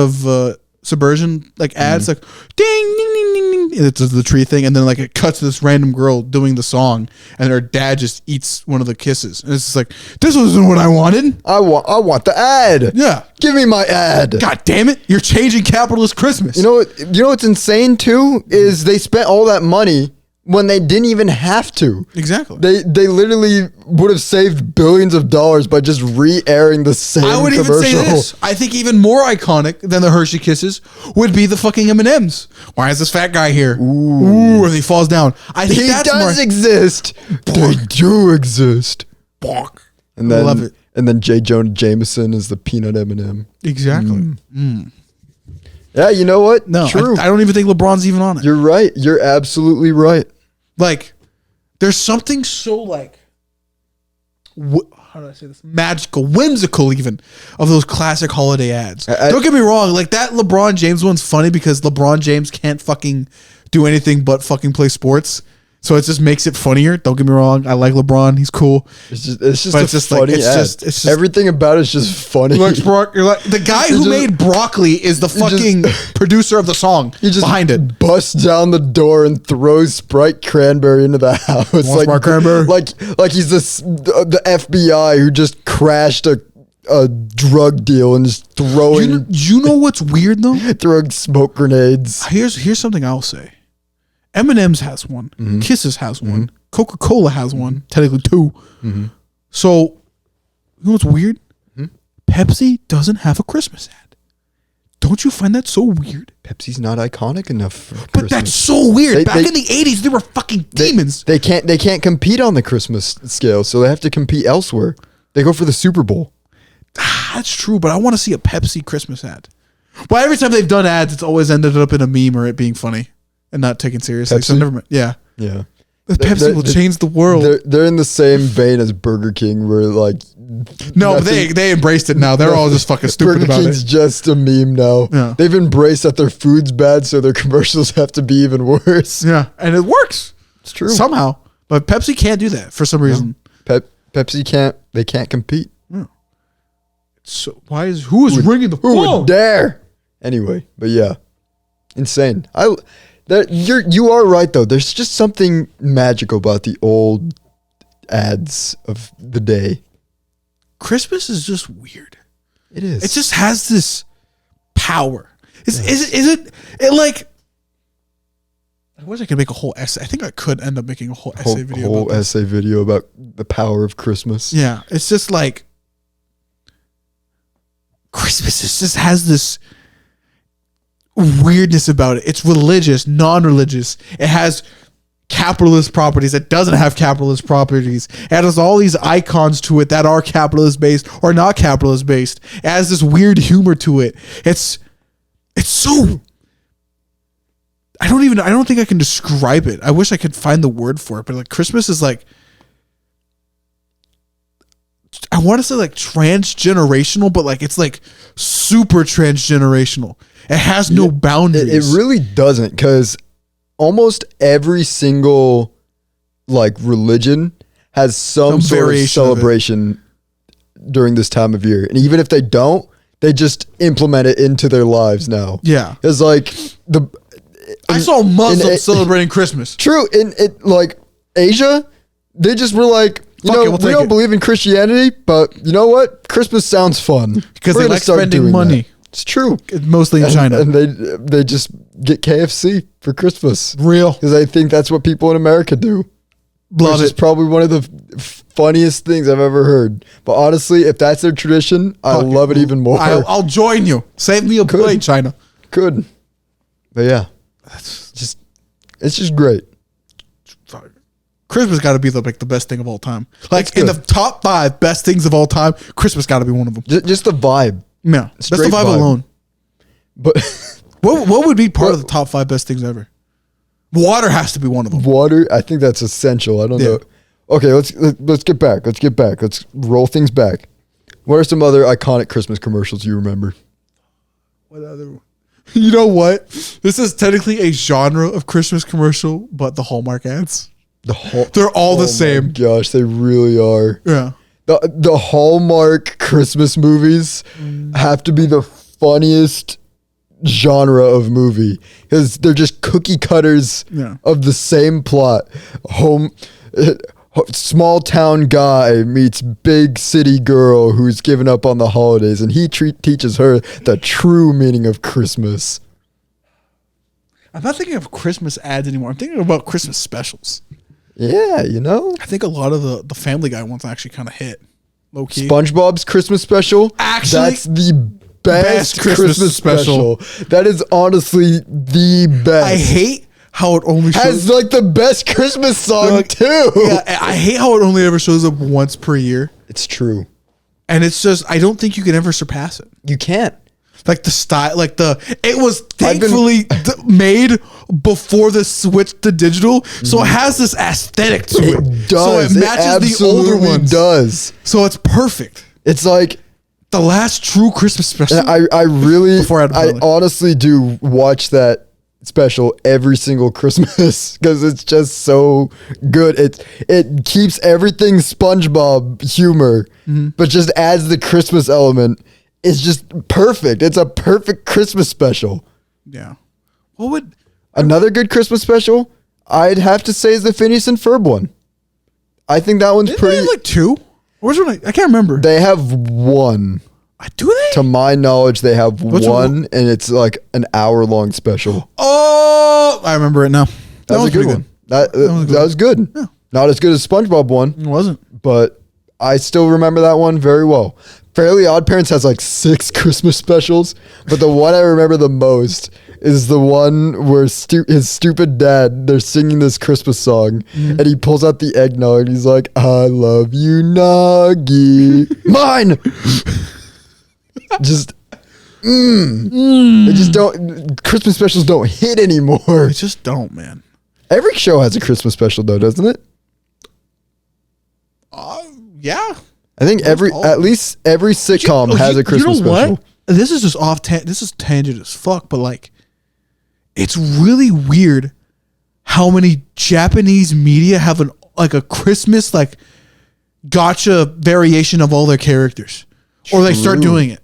like ads, like ding ding ding ding ding. It's the tree thing, and then like it cuts to this random girl doing the song, and her dad just eats one of the kisses, and it's just like, this wasn't what I wanted. I want the ad. Yeah, Give me my ad. God damn it! You're changing capitalist Christmas. You know what's insane too is they spent all that money when they didn't even have to. Exactly. They literally would have saved billions of dollars by just re-airing the same I would commercial. even say this. I think even more iconic than the Hershey Kisses would be the fucking M&Ms. Why is this fat guy here? Ooh, and he falls down. I think He that's does more exist. They do exist. bonk. And I then, love it. And then J. Jonah Jameson is the peanut M&M. Exactly. Yeah, you know what? No, True. I don't even think LeBron's even on it. You're right. You're absolutely right. Like, there's something so like, how do I say this? Magical, whimsical, even of those classic holiday ads. Don't get me wrong. Like that LeBron James one's funny because LeBron James can't fucking do anything but fucking play sports. So it just makes it funnier. Don't get me wrong. I like LeBron. He's cool. It's just But a it's just funny like, it's ad. just Everything about it's just funny. You're like, the guy who just- made Broccoli is the fucking producer of the song He just behind it. busts down the door and throws Sprite Cranberry into the house. Sprite Cranberry? Like he's the FBI who just crashed a drug deal and just throwing You know what's weird though? throwing smoke grenades. Here's something I'll say. M&M's has one. Kisses has one. Coca-Cola has one. Technically 2. So, you know what's weird? Pepsi doesn't have a Christmas ad. Don't you find that so weird? Pepsi's not iconic enough for But Christmas. that's so weird. Back They- in the 80s, they were fucking demons. They can't compete on the Christmas scale, so they have to compete elsewhere. They go for the Super Bowl. That's true, but I want to see a Pepsi Christmas ad. Well, every time they've done ads, it's always ended up in a meme or it being funny and not taken seriously. So Pepsi? never mind. Yeah. Yeah. Pepsi will change the world. They're in the same vein as Burger King, where like No, but nothing- they embraced it now. They're all just fucking stupid Burger about King's it. just a meme now. Yeah. They've embraced that their food's bad, so their commercials have to be even worse. Yeah, and it works It's true. somehow. But Pepsi can't do that for some reason. Pepsi can't compete. So who is ringing the Who phone? would dare? Anyway, but yeah, insane. You are right though. There's just something magical about the old ads of the day. Christmas is just weird. It is. It just has this power. Is it like? I wish I could make a whole essay. I think I could end up making a whole essay video. whole about this. essay video about the power of Christmas. Yeah, it's just like Christmas just has this weirdness about it. It's religious, non-religious. It has capitalist properties. It doesn't have capitalist properties. It has all these icons to it that are capitalist based or not capitalist based. It has this weird humor to it. It's so I don't think I can describe it. I wish I could find the word for it, but like Christmas is like I want to say like transgenerational, but like it's like super transgenerational. It has no boundaries. It really doesn't, because almost every single like religion has some sort of variation of it. celebration during this time of year, and even if they don't, they just implement it into their lives now. Yeah. It's like I saw Muslims celebrating Christmas. True, in it like Asia, they just were like, Fuck it, we'll we take don't it. believe in Christianity, but you know what? Christmas sounds fun Because We're they gonna like start spending doing money. that. It's true. Mostly in China. And they just get KFC for Christmas. Real. Because I think that's what people in America do. Love Which is it. probably one of the funniest things I've ever heard. But honestly, if that's their tradition, I Fuck love it even more. I'll join you. Save me a plate, China. Could. But yeah. It's just great. Christmas got to be the best thing of all time. Like That's in the good. top 5 best things of all time, Christmas got to be one of them. Just the vibe. Yeah, that's the Straight vibe vibe. alone. But What would be part of the top 5 best things ever? Water has to be one of them. water, I think that's essential. I don't know. Okay, let's get back. Let's roll things back. What are some other iconic Christmas commercials you remember? What other? You know what? This is technically a genre of Christmas commercial, but the Hallmark ads. They're all the same. Gosh, they really are. Yeah. The Hallmark Christmas movies have to be the funniest genre of movie, because they're just cookie cutters of the same plot. Small town guy meets big city girl who's given up on the holidays, and he teaches her the true meaning of Christmas. I'm not thinking of Christmas ads anymore. I'm thinking about Christmas specials. Yeah, you know? I think a lot of the Family Guy ones actually kind of hit. Low key. SpongeBob's Christmas special. Actually, that's the best Christmas special. That is honestly the best. I hate how it only shows. Has like the best Christmas song too. Yeah, I hate how it only ever shows up once per year. It's true. And it's just, I don't think you can ever surpass it. You can't. Like the style, it was thankfully made before the switch to digital, so it has this aesthetic to it. It does. So it matches the older ones. It does. So it's perfect. It's like The last true Christmas special. I really, Before Adam I Sandler. honestly do watch that special every single Christmas because it's just so good. It keeps everything SpongeBob humor, but just adds the Christmas element. It's just perfect. It's a perfect Christmas special. Yeah. What would another good Christmas special? I'd have to say is the Phineas and Ferb one. I think that one's pretty. They have like two. Or was it I can't remember. They have one. Do they? To my knowledge, they have one, and it's like an hour-long special. Oh, I remember it now. That was a good one. That was good. Yeah. Not as good as SpongeBob one. It wasn't. But I still remember that one very well. Fairly Odd Parents has like 6 Christmas specials, but the one I remember the most is the one where his stupid dad, they're singing this Christmas song, and he pulls out the eggnog, and he's like, I love you, Noggy. Mine! Just, They just don't, Christmas specials don't hit anymore. They just don't, man. Every show has a Christmas special though, doesn't it? Yeah. I think at least every sitcom has a Christmas special. What? This is just this is tangent as fuck, but like, it's really weird how many Japanese media have a Christmas like gotcha variation of all their characters. True. Or they start doing it.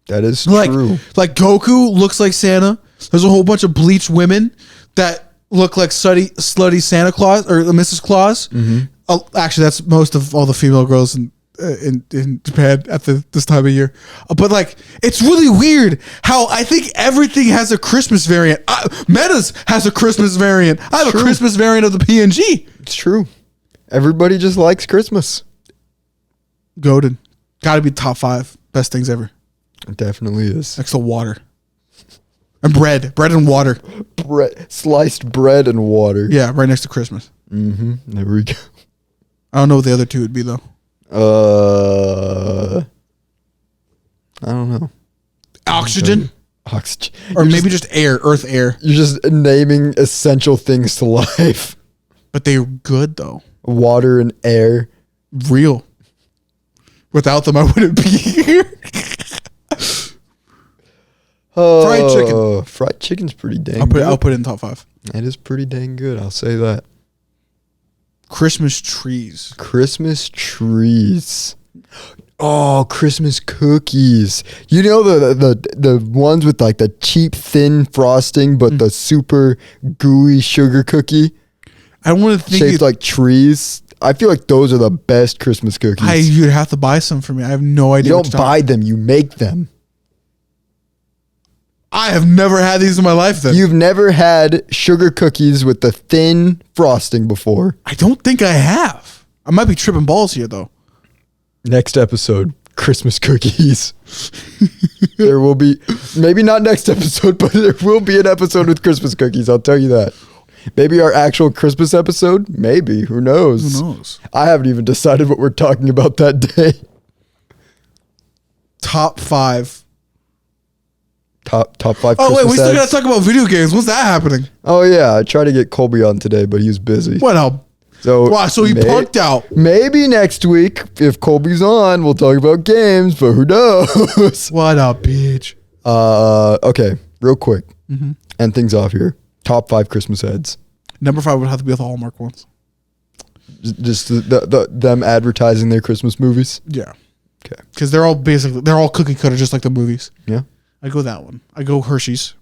That is true. Like Goku looks like Santa. There's a whole bunch of bleached women that look like slutty Santa Claus or Mrs. Claus. Actually, that's most of all the female girls in Japan at this time of year. But like, it's really weird how I think everything has a Christmas variant. Meta's has a Christmas variant. I have a Christmas variant of the PNG. It's true. Everybody just likes Christmas. Golden. Gotta be top 5 best things ever. It definitely is. Next to water. And bread and water. Sliced bread and water. Yeah, right next to Christmas. There we go. I don't know what the other two would be though. I don't know. Oxygen? Oxygen. Or maybe just air, earth air. You're just naming essential things to life. But they're good though. Water and air. Real. Without them, I wouldn't be here. Fried chicken. Fried chicken's pretty dang good. I'll put it in top 5. It is pretty dang good. I'll say that. Christmas trees. Christmas trees. Oh, Christmas cookies. You know the ones with like the cheap thin frosting, but the super gooey sugar cookie? I want to think shaped like trees. I feel like those are the best Christmas cookies. You'd have to buy some for me. I have no idea. You don't buy them, you make them. I have never had these in my life then. You've never had sugar cookies with the thin frosting before? I don't think I have. I might be tripping balls here though. Next episode, Christmas cookies. There will be, maybe not next episode, but there will be an episode with Christmas cookies. I'll tell you that. Maybe our actual Christmas episode? Maybe. Who knows? Who knows? I haven't even decided what we're talking about that day. Top 5. Top 5 Christmas Oh, wait, we still ads. got to talk about video games. When's that happening? Oh, yeah. I tried to get Colby on today, but he was busy. What up? So, wow, so he punked out. Maybe next week, if Colby's on, we'll talk about games, but who knows? What up, bitch? Okay, real quick. End things off here. Top 5 Christmas ads. Number 5 would have to be with the Hallmark ones. Just them advertising their Christmas movies? Yeah. Okay. Because they're all cookie cutter, just like the movies. Yeah. I go that one. I go Hershey's.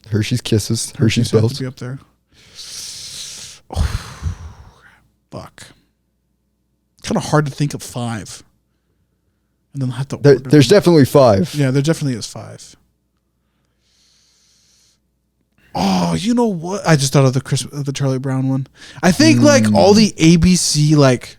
Hershey's Kisses. Hershey's Bells. To be up there. Oh, fuck. Kind of hard to think of 5. And then have to. There's definitely 5. Yeah, there definitely is 5. Oh, you know what? I just thought of the Charlie Brown one. I think like all the ABC like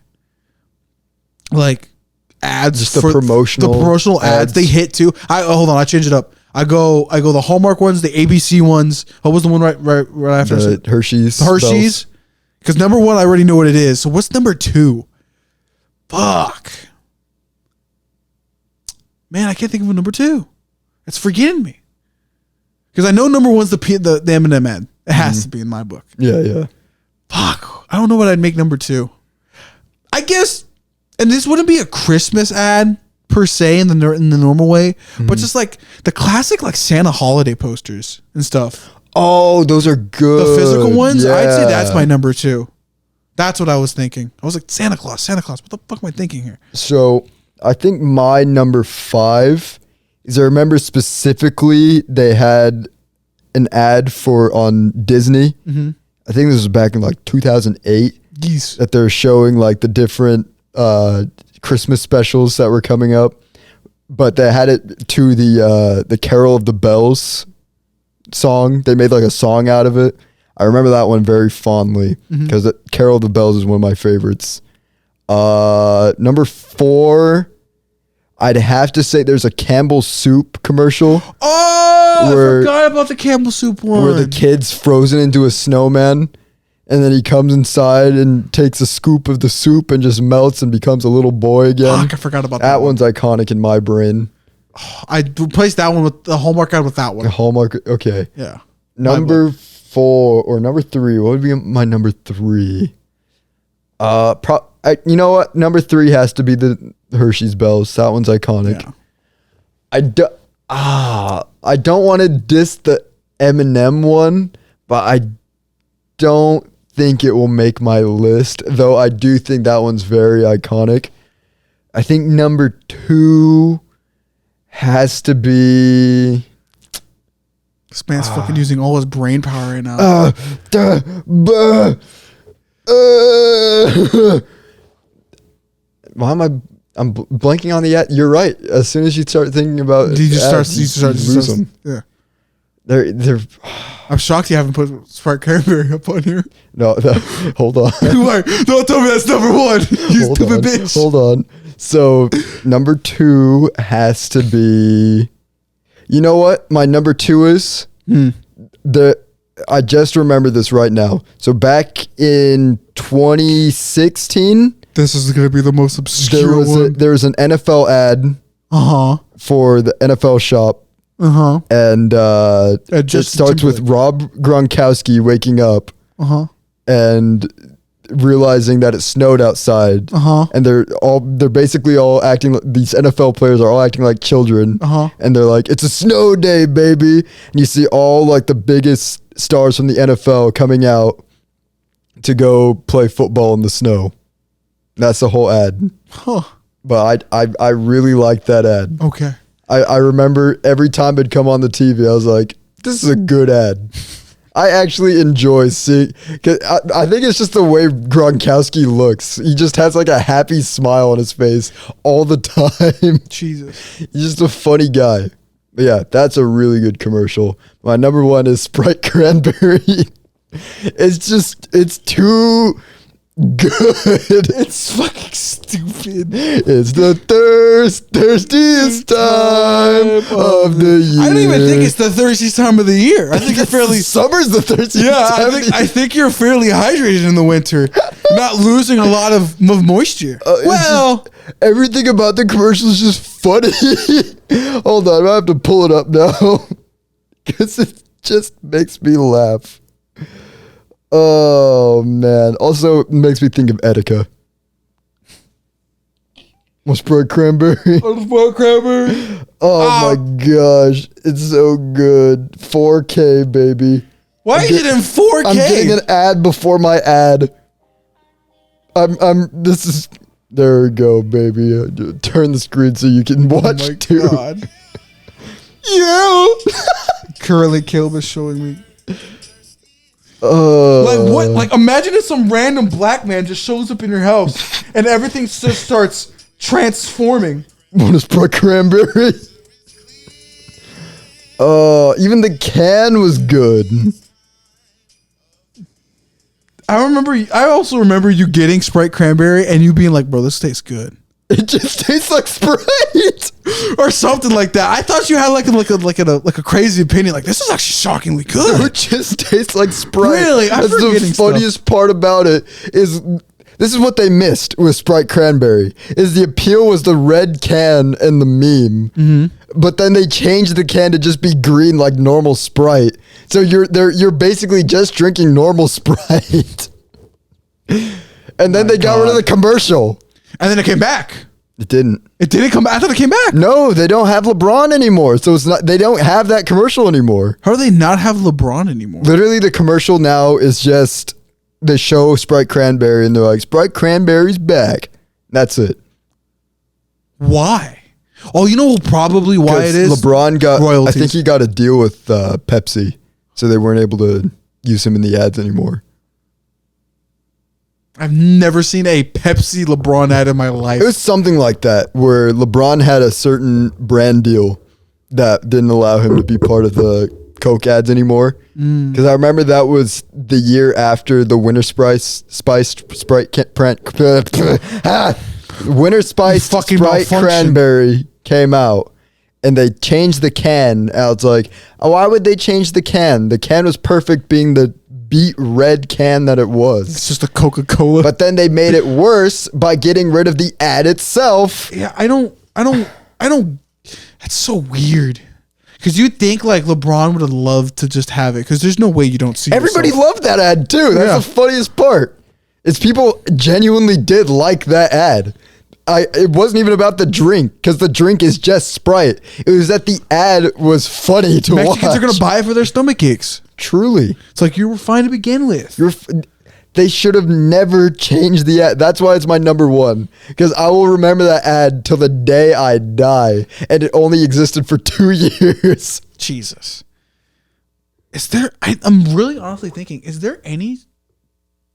ads, just the promotional ads they hit too. Hold on, I change it up. I go the Hallmark ones, the ABC ones. What was the one right after? The Hershey's. Hershey's. Because number 1, I already know what it is. So what's number 2? Fuck. Man, I can't think of a number 2. It's forgetting me. Because I know number 1's the M&M ad. It has to be in my book. Yeah. Fuck. I don't know what I'd make number 2. I guess, and this wouldn't be a Christmas ad, per se in the normal way, but just like the classic like Santa holiday posters and stuff. Oh, those are good. The physical ones, Yeah. I'd say that's my number 2. That's what I was thinking. I was like, Santa Claus. What the fuck am I thinking here? So I think my number 5 is, I remember specifically they had an ad for on Disney. Mm-hmm. I think this was back in like 2008 Geese. that they're showing like the different Christmas specials that were coming up, but they had it to the Carol of the Bells song. They made like a song out of it. I remember that one very fondly because Carol of the Bells is one of my favorites. Number 4, I'd have to say there's a Campbell Soup commercial. Oh, I forgot about the Campbell Soup one. Where the kid's frozen into a snowman, and then he comes inside and takes a scoop of the soup and just melts and becomes a little boy again. Fuck, I forgot about that one's iconic in my brain. I replaced that one with the Hallmark ad with that one. The Hallmark, okay. Yeah. Number 4 or number 3. What would be my number 3? You know what? Number 3 has to be the Hershey's Bells. That one's iconic. Yeah. I don't want to diss the M&M one, but I don't think it will make my list, though I do think that one's very iconic. I think number 2 has to be... This man's fucking using all his brain power right now. Why am I'm blanking on the ad. You're right. As soon as you start thinking about you just ads, start you lose them. Yeah. They're I'm shocked you haven't put Sprite Cranberry up on here. no, hold on. Like, don't tell me that's number 1. You Hold stupid on. bitch. Hold on. So number 2 has to be. You know what? My number 2 is I just remembered this right now. So back in 2016, this is gonna be the most obscure one. There was an NFL ad for the NFL shop. And it starts with Rob Gronkowski waking up and realizing that it snowed outside, and they're basically all acting. These NFL players are all acting like children, and they're like, "It's a snow day, baby!" And you see all like the biggest stars from the NFL coming out to go play football in the snow. That's the whole ad. But I really like that ad. Okay. I remember every time it'd come on the TV, I was like, "This is a good ad." I actually enjoy seeing, cause I think it's just the way Gronkowski looks. He just has like a happy smile on his face all the time. Jesus. He's just a funny guy. But yeah, that's a really good commercial. My number 1 is Sprite Cranberry. It's too good. It's fucking stupid. It's the thirstiest time of the year. I don't even think it's the thirstiest time of the year. I think you're fairly summer's the thirstiest time of the year. I think you're fairly hydrated in the winter. You're not losing a lot of moisture. Everything about the commercial is just funny. Hold on, I have to pull it up now because it just makes me laugh. Oh man! Also makes me think of Etika. What's Sprite Cranberry? Oh my gosh, it's so good. 4K baby. Why is it in 4K? I'm getting an ad before my ad. There we go, baby. Turn the screen so you can watch too. Oh my god. Yeah. Curly Kilb is showing me. Like what? Like imagine if some random black man just shows up in your house and everything just starts transforming. What is Sprite Cranberry? Even the can was good. I also remember you getting Sprite Cranberry and you being like, bro, this tastes good. It just tastes like Sprite or something like that. I thought you had like a crazy opinion. Like this is actually shockingly good. No, it just tastes like Sprite. Really? That's the funniest part about it is this is what they missed with Sprite Cranberry is the appeal was the red can and the meme, but then they changed the can to just be green like normal Sprite. So you're basically just drinking normal Sprite. And then they got rid of the commercial. And then it came back. It didn't. It didn't come back. I thought it came back. No, they don't have LeBron anymore. So it's not. They don't have that commercial anymore. How do they not have LeBron anymore? Literally, the commercial now is just they show Sprite Cranberry and they're like, Sprite Cranberry's back. That's it. Why? Oh, you know probably why it is? LeBron got royalties. I think he got a deal with Pepsi, so they weren't able to use him in the ads anymore. I've never seen a Pepsi LeBron ad in my life. It was something like that, where LeBron had a certain brand deal that didn't allow him to be part of the Coke ads anymore. Because I remember that was the year after the Winter Spiced Sprite Winter Spiced fucking Sprite malfunction. Cranberry came out. And they changed the can. I was like, oh, why would they change the can? The can was perfect being the beet red can that it was. It's just a Coca-Cola. But then they made it worse by getting rid of the ad itself. Yeah, I don't. That's so weird. Because you'd think like LeBron would have loved to just have it. Because there's no way you don't see. Everybody yourself. loved that ad too. That's the funniest part. Is people genuinely did like that ad. It wasn't even about the drink because the drink is just Sprite. It was that the ad was funny to Mexicans watch. are gonna buy it for their stomach aches. Truly, It's like you were fine to begin with. they should have never changed the ad. That's why it's my number one because I will remember that ad till the day I die, and it only existed for 2 years. Jesus. Is there? I'm really honestly thinking. Is there any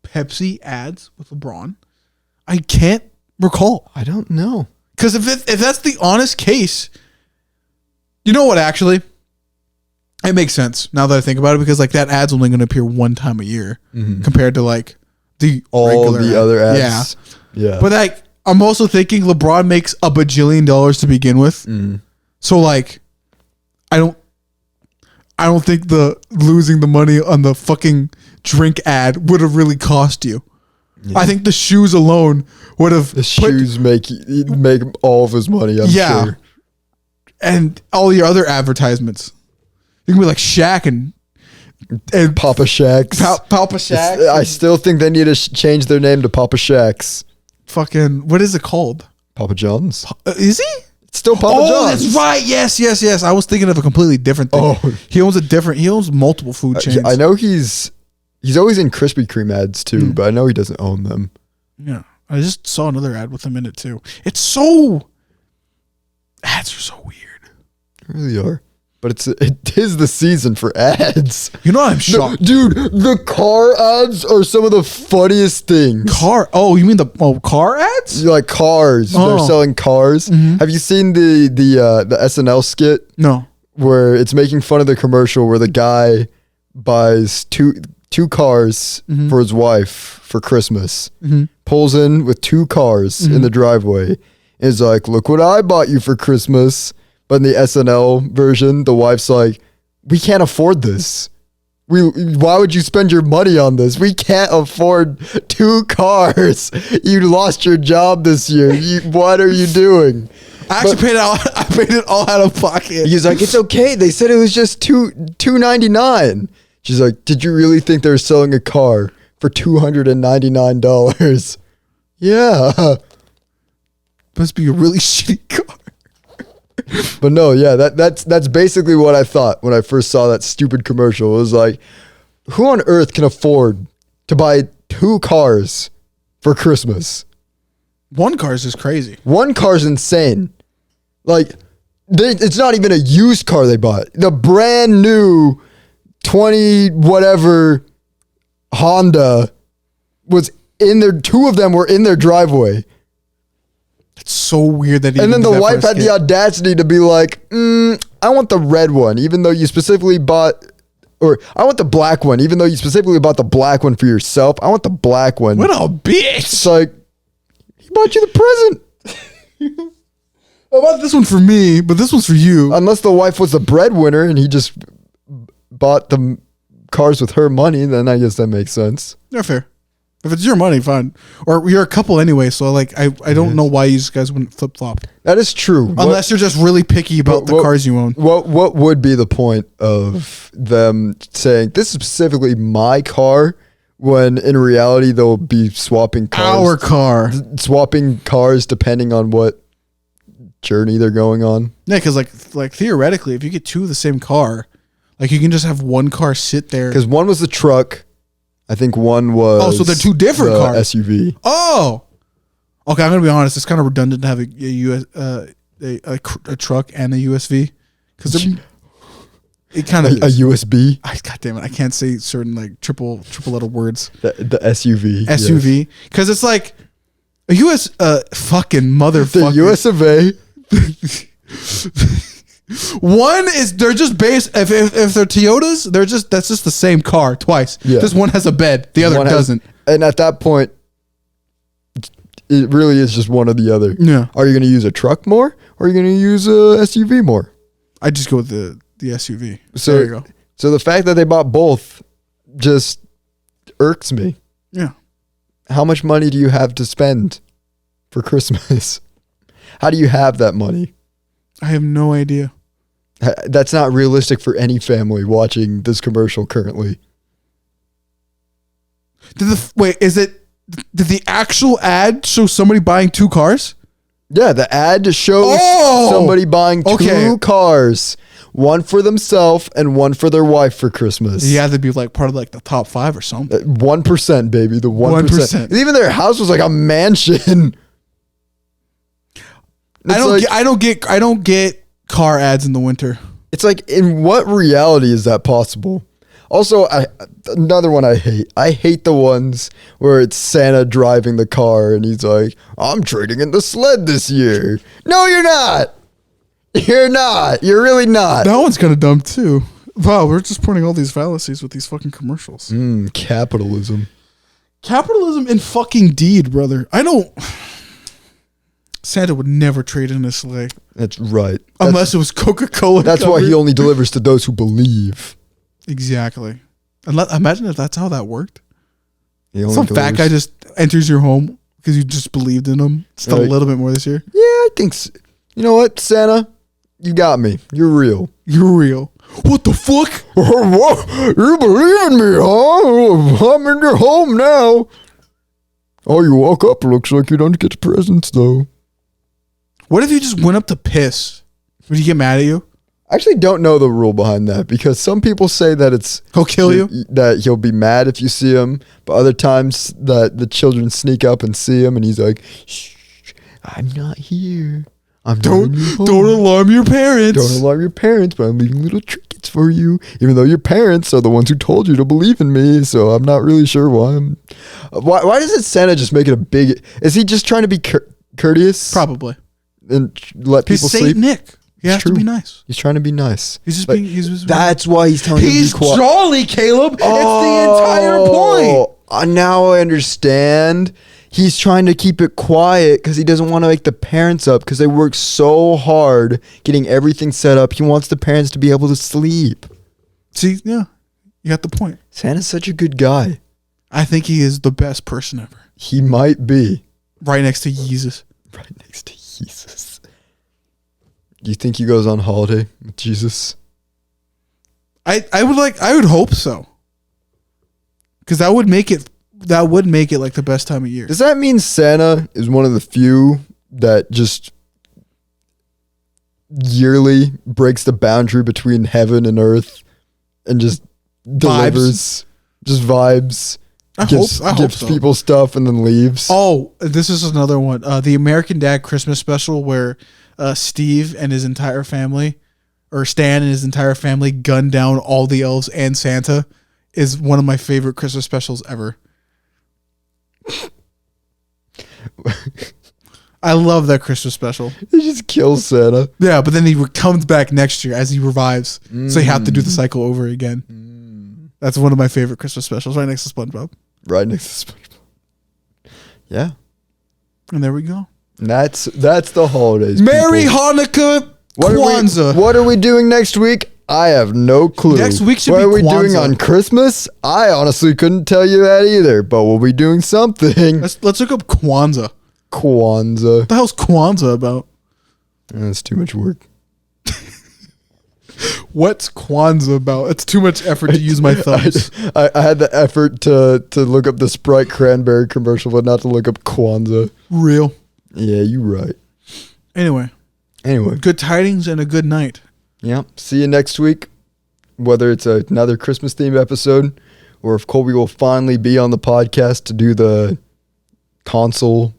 Pepsi ads with LeBron? I can't recall. I don't know. Because if that's the honest case, you know what? Actually, it makes sense now that I think about it. Because like that ad's only going to appear one time a year compared to like All regular the ad. other ads. Yeah. But like I'm also thinking LeBron makes $1 bajillion to begin with. So like I don't think the losing the money on the fucking drink ad would have really cost you. Yeah. I think the shoes alone would have shoes make all of his money, I'm sure. And all your other advertisements. You can be like Shaq and Papa Shaq's. Papa Shaq. I still think they need to change their name to Papa Shaq's. Fucking, what is it called? Papa John's. Is he? It's still Papa John's. Oh, that's right. Yes. I was thinking of a completely different thing. Oh. He owns multiple food chains. I know he's always in Krispy Kreme ads too, but I know he doesn't own them. Yeah. I just saw another ad with him in it too. Ads are so weird. They really are. But it is the season for ads. You know what I'm shocked? Dude, the car ads are some of the funniest things. Oh, you mean the car ads? Like cars. They're selling cars. Have you seen the SNL skit? No. Where it's making fun of the commercial where the guy buys two cars for his wife for Christmas. Pulls in with 2 cars in the driveway. Is like, look what I bought you for Christmas. But in the SNL version, the wife's like, we can't afford this. Why would you spend your money on this? We can't afford 2 cars. You lost your job this year. What are you doing? I paid it all out of pocket. He's like, it's okay. They said it was just $299. She's like, did you really think they were selling a car for $299? Yeah. Must be a really shitty car. But no, yeah, that's basically what I thought when I first saw that stupid commercial. It was like, who on earth can afford to buy 2 cars for Christmas? 1 car is just crazy. 1 car's insane. Like, it's not even a used car they bought. The brand new 20 whatever Honda was in their, 2 of them were in their driveway. It's so weird that. And then the wife had the audacity to be like, I want the red one, even though you specifically bought, or I want the black one, even though you specifically bought the black one for yourself. I want the black one. What a bitch. It's like, he bought you the present. I bought this one for me, but this one's for you. Unless the wife was the breadwinner and he just bought the cars with her money, then I guess that makes sense. Yeah, fair. If it's your money, fine. Or you're a couple anyway, so like I don't know why you guys wouldn't flip flop. That is true. Unless you're just really picky about the cars you own. What would be the point of them saying this is specifically my car when in reality they'll be swapping cars? Our car. Swapping cars depending on what journey they're going on. Yeah, because like theoretically, if you get two of the same car, like you can just have one car sit there. Because one was the truck. I think one was... Oh, so they're two different cars. SUV. Oh! Okay, I'm going to be honest. It's kind of redundant to have a truck and a USV. Because it kind of... A USB? God damn it. I can't say certain like triple letter words. The SUV. SUV. Because it's like a fucking motherfucker. The US of A. One is they're just based if they're Toyotas, that's just the same car twice. Yeah. Just one has a bed, the other doesn't. And at that point, it really is just one or the other. Yeah. Are you going to use a truck more, or are you going to use a SUV more? I just go with the SUV. So there you go. So the fact that they bought both just irks me. Yeah. How much money do you have to spend for Christmas? How do you have that money? I have no idea. That's not realistic for any family watching this commercial currently. Did the actual ad show somebody buying two cars? Yeah, the ad shows somebody buying two cars. One for themselves and one for their wife for Christmas. Yeah, they'd be like part of like the top 5 or something. 1%, baby. The 1%. Even their house was like a mansion. I don't get car ads in the winter. It's like, in what reality is that possible? Also, another one I hate. I hate the ones where it's Santa driving the car and he's like, I'm trading in the sled this year. No, you're not. You're not. You're really not. That one's kind of dumb too. Wow, we're just pointing all these fallacies with these fucking commercials. Capitalism. Capitalism in fucking deed, brother. Santa would never trade in a sleigh. That's right. Unless it was Coca-Cola. That's why he only delivers to those who believe. Exactly. Imagine if that's how that worked. Some fat guy just enters your home because you just believed in him. Just a little bit more this year. Yeah, I think so. You know what, Santa? You got me. You're real. You're real. What the fuck? You believe in me, huh? I'm in your home now. Oh, you walk up. Looks like you don't get presents, though. What if you just went up to piss? Would he get mad at you? I actually don't know the rule behind that, because some people say that he'll kill you, that he'll be mad if you see him, but other times that the children sneak up and see him and he's like, shh, I'm not here. Don't alarm your parents. Don't alarm your parents, but I'm leaving little trinkets for you, even though your parents are the ones who told you to believe in me. So I'm not really sure why. Why doesn't Santa just make it a big? Is he just trying to be courteous? Probably. And let people sleep. Saint Nick. He has to be nice. He's trying to be nice. He's just being. That's why he's telling you to be quiet. He's jolly, Caleb. It's the entire point. Now I understand. He's trying to keep it quiet because he doesn't want to wake the parents up, because they work so hard getting everything set up. He wants the parents to be able to sleep. See, yeah, you got the point. Santa's such a good guy. I think he is the best person ever. He might be. Right next to Jesus. Right next to Jesus. Do you think he goes on holiday with Jesus? I would hope so. Because that would make it like the best time of year. Does that mean Santa is one of the few that just yearly breaks the boundary between heaven and earth and just delivers, just vibes? I hope gives so. People stuff and then leaves. Oh, this is another one. The American Dad Christmas special where Steve and his entire family, or Stan and his entire family, gun down all the elves and Santa, is one of my favorite Christmas specials ever. I love that Christmas special. He just kills Santa. Yeah, but then he comes back next year as he revives. So you have to do the cycle over again. That's one of my favorite Christmas specials, right next to SpongeBob. Right next to SpongeBob. Yeah. And there we go. And that's the holidays. Merry people. Hanukkah, Kwanzaa. What are we doing next week? I have no clue. Next week should what be are we Kwanzaa. doing on Christmas? I honestly couldn't tell you that either, but we'll be doing something. Let's look up Kwanzaa. Kwanzaa. What the hell's Kwanzaa about? That's too much work. What's Kwanzaa about? It's too much effort to use my thumbs. I had the effort to look up the Sprite Cranberry commercial, but not to look up Kwanzaa. Real. Yeah, you're right. Anyway. Anyway. Good tidings and a good night. Yeah. See you next week. Whether it's another Christmas themed episode or if Colby will finally be on the podcast to do the console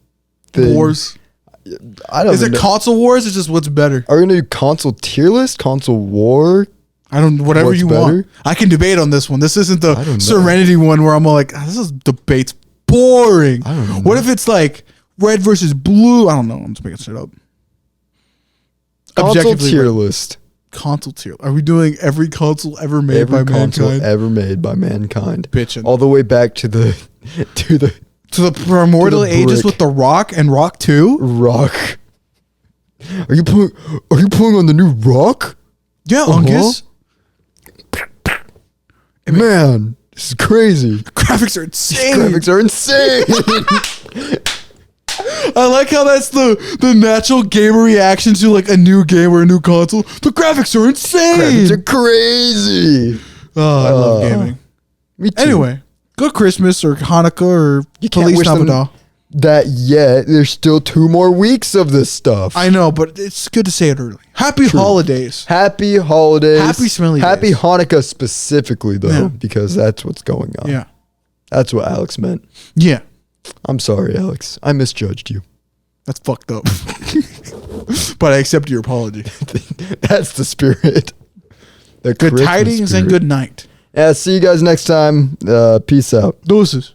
thing. Wars. I don't Is it know. console wars or just what's better? Are we going to do console tier list? Console war? I don't, whatever What's you better? want. I can debate on this one. This isn't I don't the know. Serenity one where I'm all like, this is debate's boring. I don't know. What if it's like red versus blue? I don't know. I'm just making shit up. Console Objectively tier red. list. Console tier. Are we doing every console ever made Every by console mankind? ever made by mankind. Bitchin'. All the way back to the to the To the primordial To the ages brick. with the Rock and Rock 2? rock. Are you pulling on the new rock? Yeah, Ungus. Man, this is crazy. Graphics are insane. Graphics are insane. I like how that's the natural gamer reaction to like a new game or a new console. The graphics are insane. Graphics are crazy. Oh, I love gaming. Me too. Anyway, good Christmas or Hanukkah or You can't Feliz wish them Navidad. that yet. There's still 2 more weeks of this stuff. I know, but it's good to say it early. Happy holidays. Happy holidays. Happy smelly Happy days. Hanukkah specifically, though, Yeah. because that's what's going on. Yeah. That's what Alex meant. Yeah. I'm sorry, Alex. I misjudged you. That's fucked up. But I accept your apology. That's the spirit. The Good Christmas tidings and spirit. good night. Yeah, see you guys next time. Peace out. Deuces.